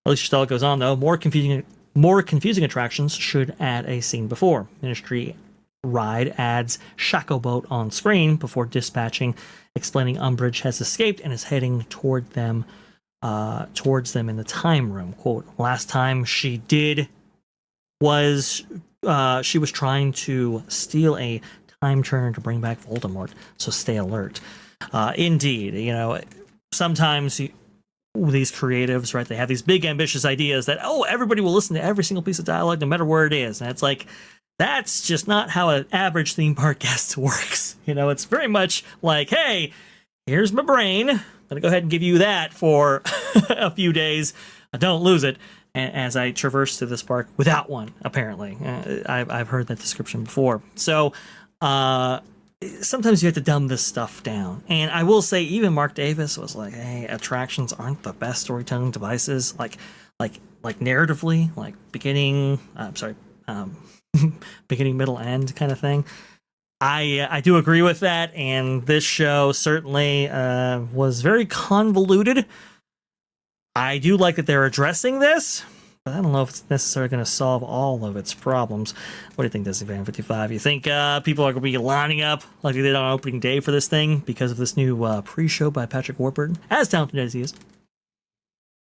Alicia Stella goes on, though, more confusing attractions should add a scene before. Ministry Ride adds Shackle on screen before dispatching, explaining Umbridge has escaped and is heading towards them in the time room. Quote, last time she did was she was trying to steal a time turner to bring back Voldemort, so stay alert. Indeed, you know, sometimes these creatives, right, they have these big ambitious ideas that, oh, everybody will listen to every single piece of dialogue no matter where it is. And it's like, that's just not how an average theme park guest works. You know, it's very much like, hey, here's my brain. I'm going to go ahead and give you that for a few days. Don't lose it. As I traverse through this park without one, apparently. I've heard that description before. So, sometimes you have to dumb this stuff down. And I will say, even Mark Davis was like, hey, attractions aren't the best storytelling devices, like narratively, like beginning, beginning, middle, end kind of thing. I do agree with that, and this show certainly was very convoluted. I do like that they're addressing this, but I don't know if it's necessarily going to solve all of its problems. What do you think, Disney Fan 55? You think people are going to be lining up like they did on opening day for this thing because of this new pre-show by Patrick Warburton, as talented as he is?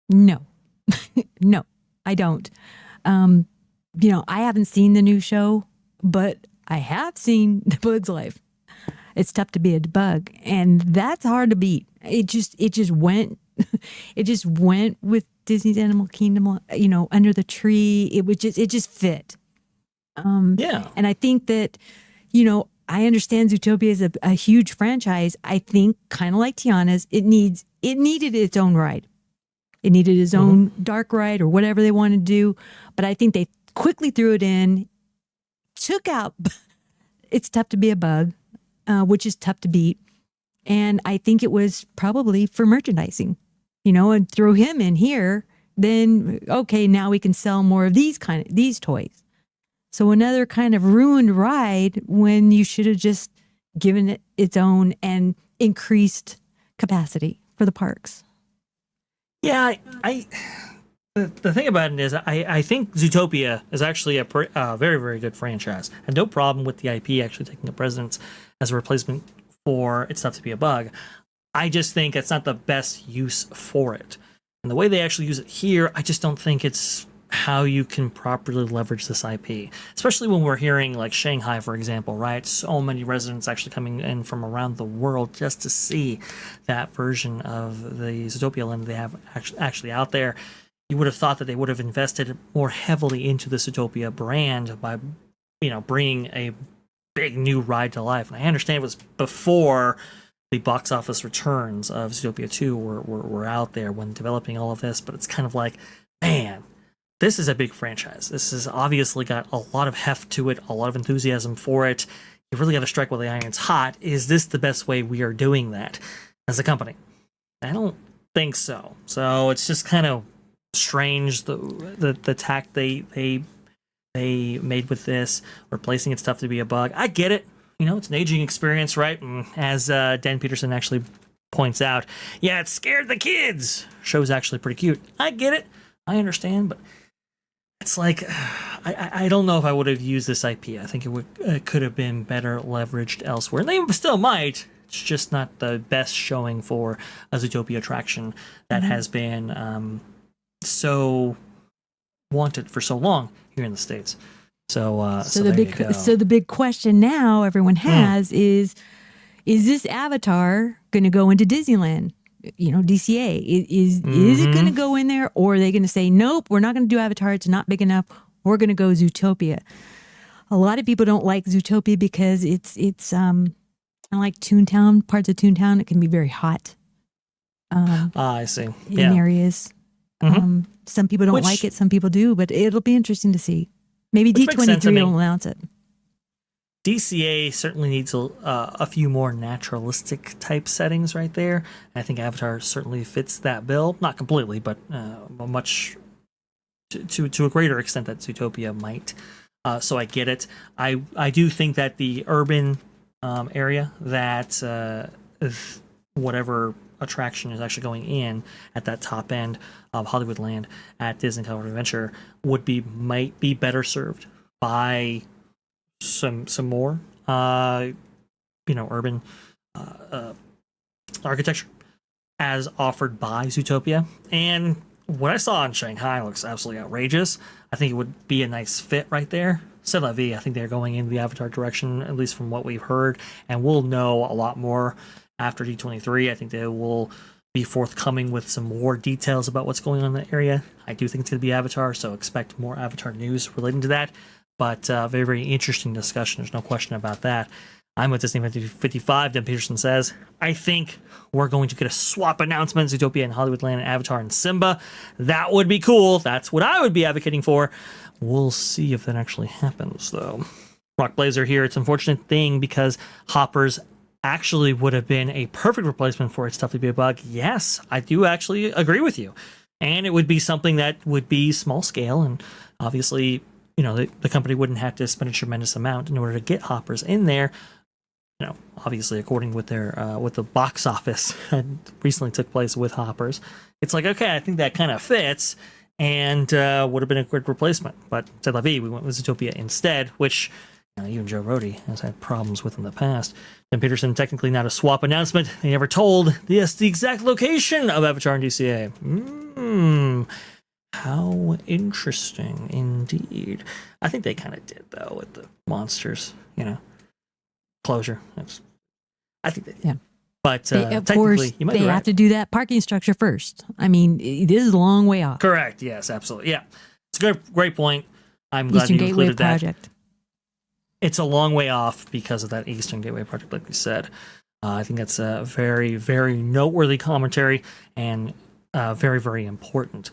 No. No, I don't. You know, I haven't seen the new show, but I have seen The Bug's Life. It's tough to be a bug, and that's hard to beat. It just went with Disney's Animal Kingdom, you know, under the tree. It just fit. Yeah. And I think that, you know, I understand Zootopia is a huge franchise. I think, kind of like Tiana's, it needed its own ride. It needed its own dark ride or whatever they wanted to do. But I think they quickly threw it in, took out, it's tough to be a bug, which is tough to beat. And I think it was probably for merchandising, and throw him in here. Then, okay, now we can sell more of these toys. So another kind of ruined ride when you should have just given it its own and increased capacity for the parks. Yeah, the thing about it is I think Zootopia is actually a very, very good franchise. I had no problem with the IP actually taking a precedence as a replacement for It's Tough to Be a Bug. I just think it's not the best use for it. And the way they actually use it here, I just don't think it's how you can properly leverage this IP, especially when we're hearing like Shanghai, for example, right? So many residents actually coming in from around the world just to see that version of the Zootopia land they have actually out there. You would have thought that they would have invested more heavily into the Zootopia brand by, bringing a big new ride to life. And I understand it was before the box office returns of Zootopia 2 were out there when developing all of this, but it's kind of like, man, this is a big franchise. This has obviously got a lot of heft to it, a lot of enthusiasm for it. You really got to strike while the iron's hot. Is this the best way we are doing that as a company? I don't think so. So it's just kind of strange the tack they made with this, replacing It's Tough to Be a Bug. I get it. It's an aging experience, right? And as Dan Peterson actually points out, yeah, it scared the kids. Show's actually pretty cute. I get it. I understand, but it's like, I don't know if I would have used this IP. I think it could have been better leveraged elsewhere. And they still might. It's just not the best showing for a Zootopia attraction that has been so wanted for so long here in the States. So the big question now everyone has is this Avatar going to go into Disneyland? DCA is it going to go in there, or are they going to say nope, we're not going to do Avatar, it's not big enough, we're going to go Zootopia? A lot of people don't like Zootopia because it's kind of like Toontown. Parts of Toontown, it can be very hot. I see. In areas. Some people don't like it, some people do, but it'll be interesting to see. Maybe D23 will announce it. DCA certainly needs a few more naturalistic type settings right there. I think Avatar certainly fits that bill. Not completely, but much to a greater extent that Zootopia might. So I get it. I do think that the urban area that whatever attraction is actually going in at that top end of Hollywoodland at Disney California Adventure might be better served by some more urban architecture as offered by Zootopia. And what I saw in Shanghai looks absolutely outrageous. I think it would be a nice fit right there. C'est la vie. I think they're going in the Avatar direction, at least from what we've heard, and we'll know a lot more after D23. I think they will be forthcoming with some more details about what's going on in the area. I do think it's going to be Avatar, so expect more Avatar news relating to that. But very, very interesting discussion. There's no question about that. I'm with Disney 55. Dan Peterson says, I think we're going to get a swap announcement, Zootopia and Hollywoodland and Avatar and Simba. That would be cool. That's what I would be advocating for. We'll see if that actually happens, though. Rock Blazer here. It's an unfortunate thing because Hoppers actually would have been a perfect replacement for It's Tough to Be a Bug. Yes, I do actually agree with you. And it would be something that would be small scale, and obviously, the company wouldn't have to spend a tremendous amount in order to get Hoppers in there. Obviously, according with their with the box office recently took place with Hoppers, it's like, okay, I think that kind of fits, and would have been a good replacement. But c'est la vie, we went with Zootopia instead, which even Joe Rohde has had problems with in the past. Dan Peterson, technically not a swap announcement. They never told the exact location of Avatar and DCA. How interesting indeed. I think they kind of did, though, with the monsters, closure. I think they did. Yeah. But technically, you might be right. They have to do that parking structure first. I mean, this is a long way off. Correct. Yes, absolutely. Yeah. It's a great point. I'm glad you included that. Project. It's a long way off because of that Eastern Gateway project, like we said. I think that's a very, very noteworthy commentary. And very, very important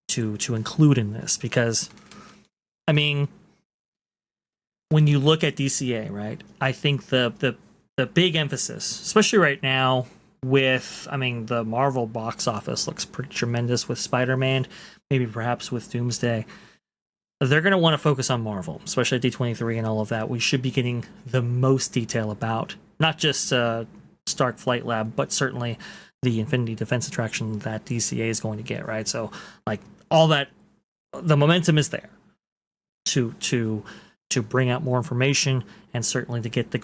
to include in this, because, I mean, when you look at DCA, right, I think the big emphasis, especially right now with, I mean, the Marvel box office looks pretty tremendous with Spider-Man, maybe perhaps with Doomsday. They're going to want to focus on Marvel, especially at D23 and all of that. We should be getting the most detail about not just Stark Flight Lab, but certainly the Infinity Defense attraction that DCA is going to get, right? So, like, all that, the momentum is there to bring out more information, and certainly to get the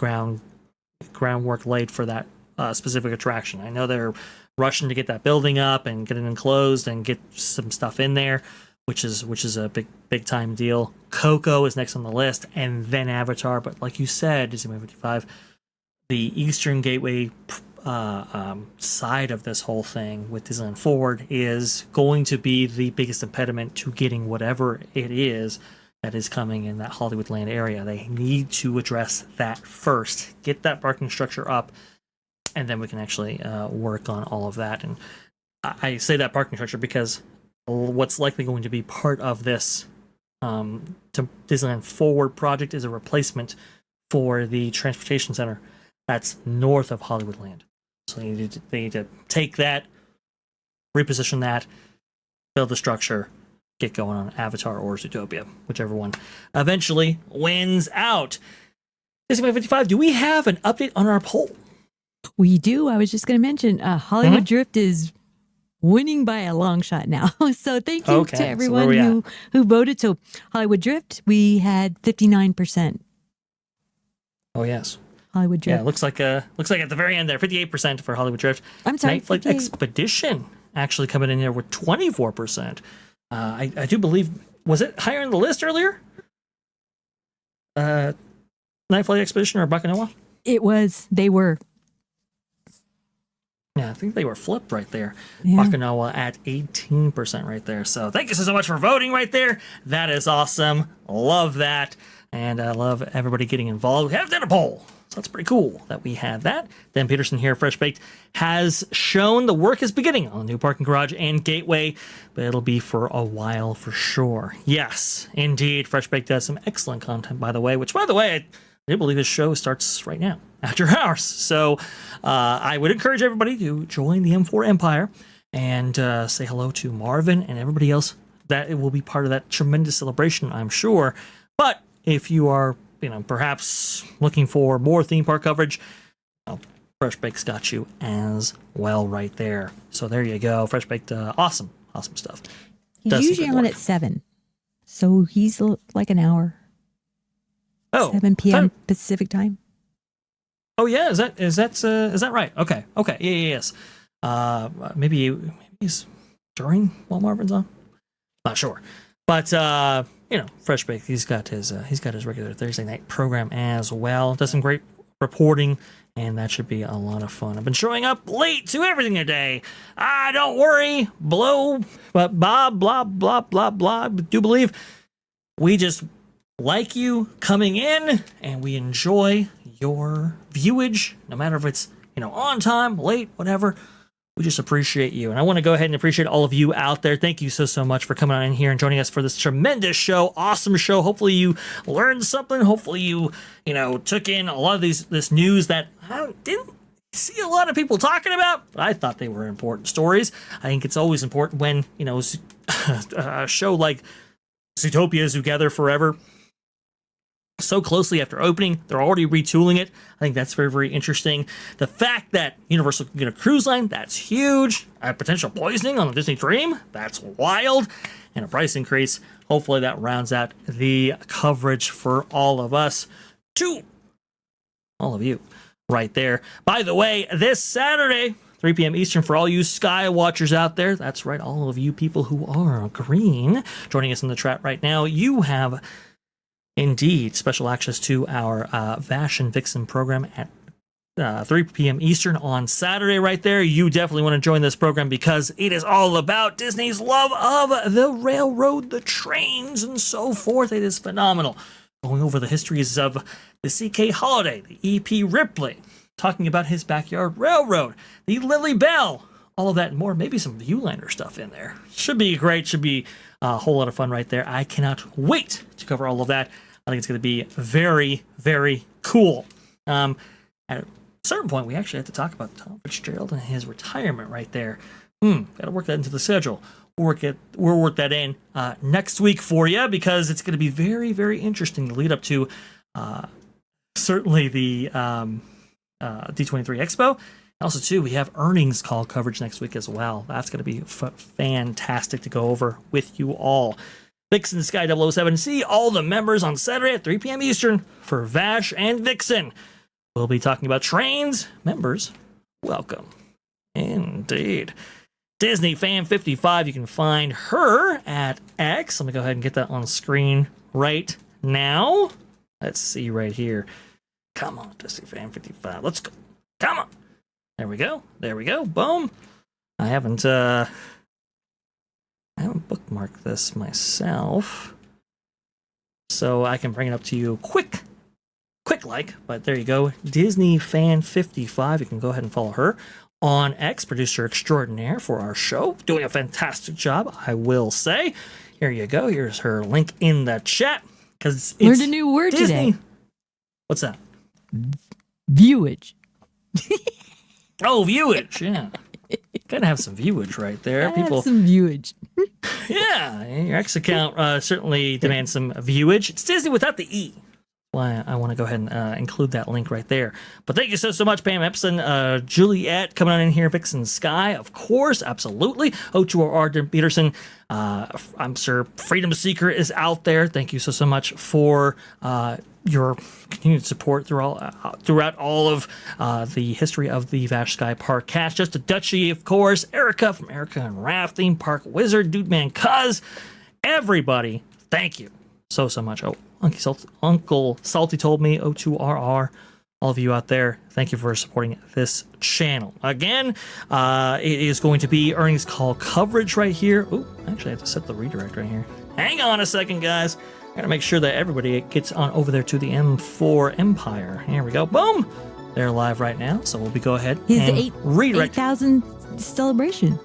groundwork laid for that specific attraction. I know they're rushing to get that building up and get it enclosed and get some stuff in there, which is a big time deal. Coco is next on the list, and then Avatar. But like you said, Disneyland 55, the Eastern Gateway side of this whole thing with Disneyland Forward is going to be the biggest impediment to getting whatever it is that is coming in that Hollywoodland area. They need to address that first, get that parking structure up, and then we can actually work on all of that. And I say that parking structure because what's likely going to be part of this to Disneyland Forward project is a replacement for the transportation center that's north of Hollywoodland. So they need to take that, reposition that, build the structure, get going on Avatar or Zootopia, whichever one eventually wins out. Disneyland 55, do we have an update on our poll? We do. I was just going to mention Hollywood Drift is winning by a long shot now. So thank you to everyone who voted. So Hollywood Drift, we had 59%. Oh, yes. Hollywood Drift. Yeah, looks like at the very end there, 58% for Hollywood Drift. I'm sorry, Night Flight Expedition actually coming in there with 24%. I do believe, was it higher in the list earlier? Night Flight Expedition or Baccanoa? It was. They were. Yeah, I think they were flipped right there. Yeah. Baccanoa at 18% right there. So thank you so much for voting right there. That is awesome. Love that. And I love everybody getting involved. We have done a poll. So that's pretty cool that we had that. Dan Peterson here, Fresh Baked, has shown the work is beginning on the new parking garage and gateway, but it'll be for a while for sure. Yes, indeed. Fresh Baked does some excellent content, by the way, which, by the way, I do believe this show starts right now, after hours. So I would encourage everybody to join the M4 Empire and say hello to Marvin and everybody else that it will be part of that tremendous celebration, I'm sure. But if you are, perhaps looking for more theme park coverage, Fresh Baked's got you as well right there. So there you go. Fresh Baked, awesome stuff. He's usually on at 7. So he's like an hour. Oh, 7 p.m. Pacific time. Oh yeah, is that right? Okay. Yes. Maybe he's during while Marvin's on. Not sure, but Fresh Baked, he's got his regular Thursday night program as well. Does some great reporting, and that should be a lot of fun. I've been showing up late to everything today. Don't worry, blah blah blah blah blah blah. Do believe we just like you coming in, and we enjoy your viewage, no matter if it's on time, late, whatever. We just appreciate you. And I want to go ahead and appreciate all of you out there. Thank you so much for coming on in here and joining us for this tremendous show. Awesome show. Hopefully you learned something. Hopefully you took in a lot of this news that I didn't see a lot of people talking about, but I thought they were important stories. I think it's always important when, a show like Zootopia Together Forever so closely after opening, they're already retooling it. I think that's very, very interesting. The fact that Universal can get a cruise line, that's huge. A potential poisoning on the Disney Dream, that's wild. And a price increase. Hopefully that rounds out the coverage for all of us, to all of you right there. By the way, this Saturday, 3 p.m. Eastern, for all you Sky Watchers out there, that's right, all of you people who are green, joining us in the chat right now, you have indeed special access to our Vash and Vixen program at 3 p.m. Eastern on Saturday right there. You definitely want to join this program because it is all about Disney's love of the railroad, the trains, and so forth. It is phenomenal. Going over the histories of the CK Holiday, the EP Ripley, talking about his backyard railroad, the Lily Bell, all of that and more, maybe some Viewlander stuff in there. Should be great. Should be a whole lot of fun right there. I cannot wait to cover all of that. I think it's going to be very, very cool. At a certain point, we actually have to talk about Tom Fitzgerald and his retirement right there. Got to work that into the schedule. We'll work that in next week for you, because it's going to be very, very interesting to lead up to certainly the D23 Expo. Also, too, we have earnings call coverage next week as well. That's going to be fantastic to go over with you all. Vixen Sky 007. See all the members on Saturday at 3 p.m. Eastern for Vash and Vixen. We'll be talking about trains. Members, welcome. Indeed. Disney Fan 55. You can find her at X. Let me go ahead and get that on screen right now. Let's see right here. Come on, Disney Fan 55. Let's go. Come on. There we go. There we go. Boom. I haven't bookmarked this myself, so I can bring it up to you quick like. But there you go. Disney Fan 55. You can go ahead and follow her on X, producer extraordinaire for our show. Doing a fantastic job, I will say. Here you go. Here's her link in the chat. Because it's learned a new word Disney. today. What's that? Viewage. Oh, viewage. Yeah. Gotta have some viewage right there. People, some viewage. Yeah, your X account certainly demands some viewage. It's Disney without the E. Why I want to go ahead and include that link right there. But thank you so much, Pam Epson, Juliet coming on in here, Vixen Sky, of course, absolutely. O2RR Peterson, I'm sure Freedom Seeker is out there. Thank you so much for your continued support throughout all of the history of the Vash Sky ParkCast. Just a Dutchie, of course. Erica from Erica and Rafting, Park Wizard, Dude Man Cuz. Everybody, thank you so much. Oh, Uncle Salty told me, O2RR. All of you out there, thank you for supporting this channel. Again, it is going to be earnings call coverage right here. Oh, actually, I have to set the redirect right here. Hang on a second, guys. I gotta make sure that everybody gets on over there to the M4 Empire. Here we go. Boom! They're live right now, so we'll go ahead and redirect. 8,000 celebration.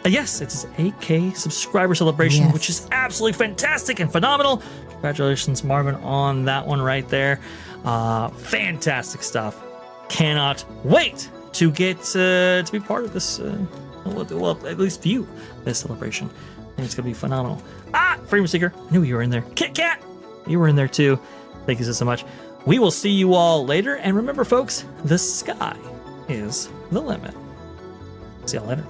Yes, it's 8K subscriber celebration, which is absolutely fantastic and phenomenal. Congratulations, Marvin, on that one right there. Fantastic stuff. Cannot wait to get to be part of this. Well, at least view this celebration. I think it's gonna be phenomenal. Freedom Seeker, I knew you were in there. Kit Kat, you were in there too. Thank you so much. We will see you all later, and remember, folks, the sky is the limit. See y'all later.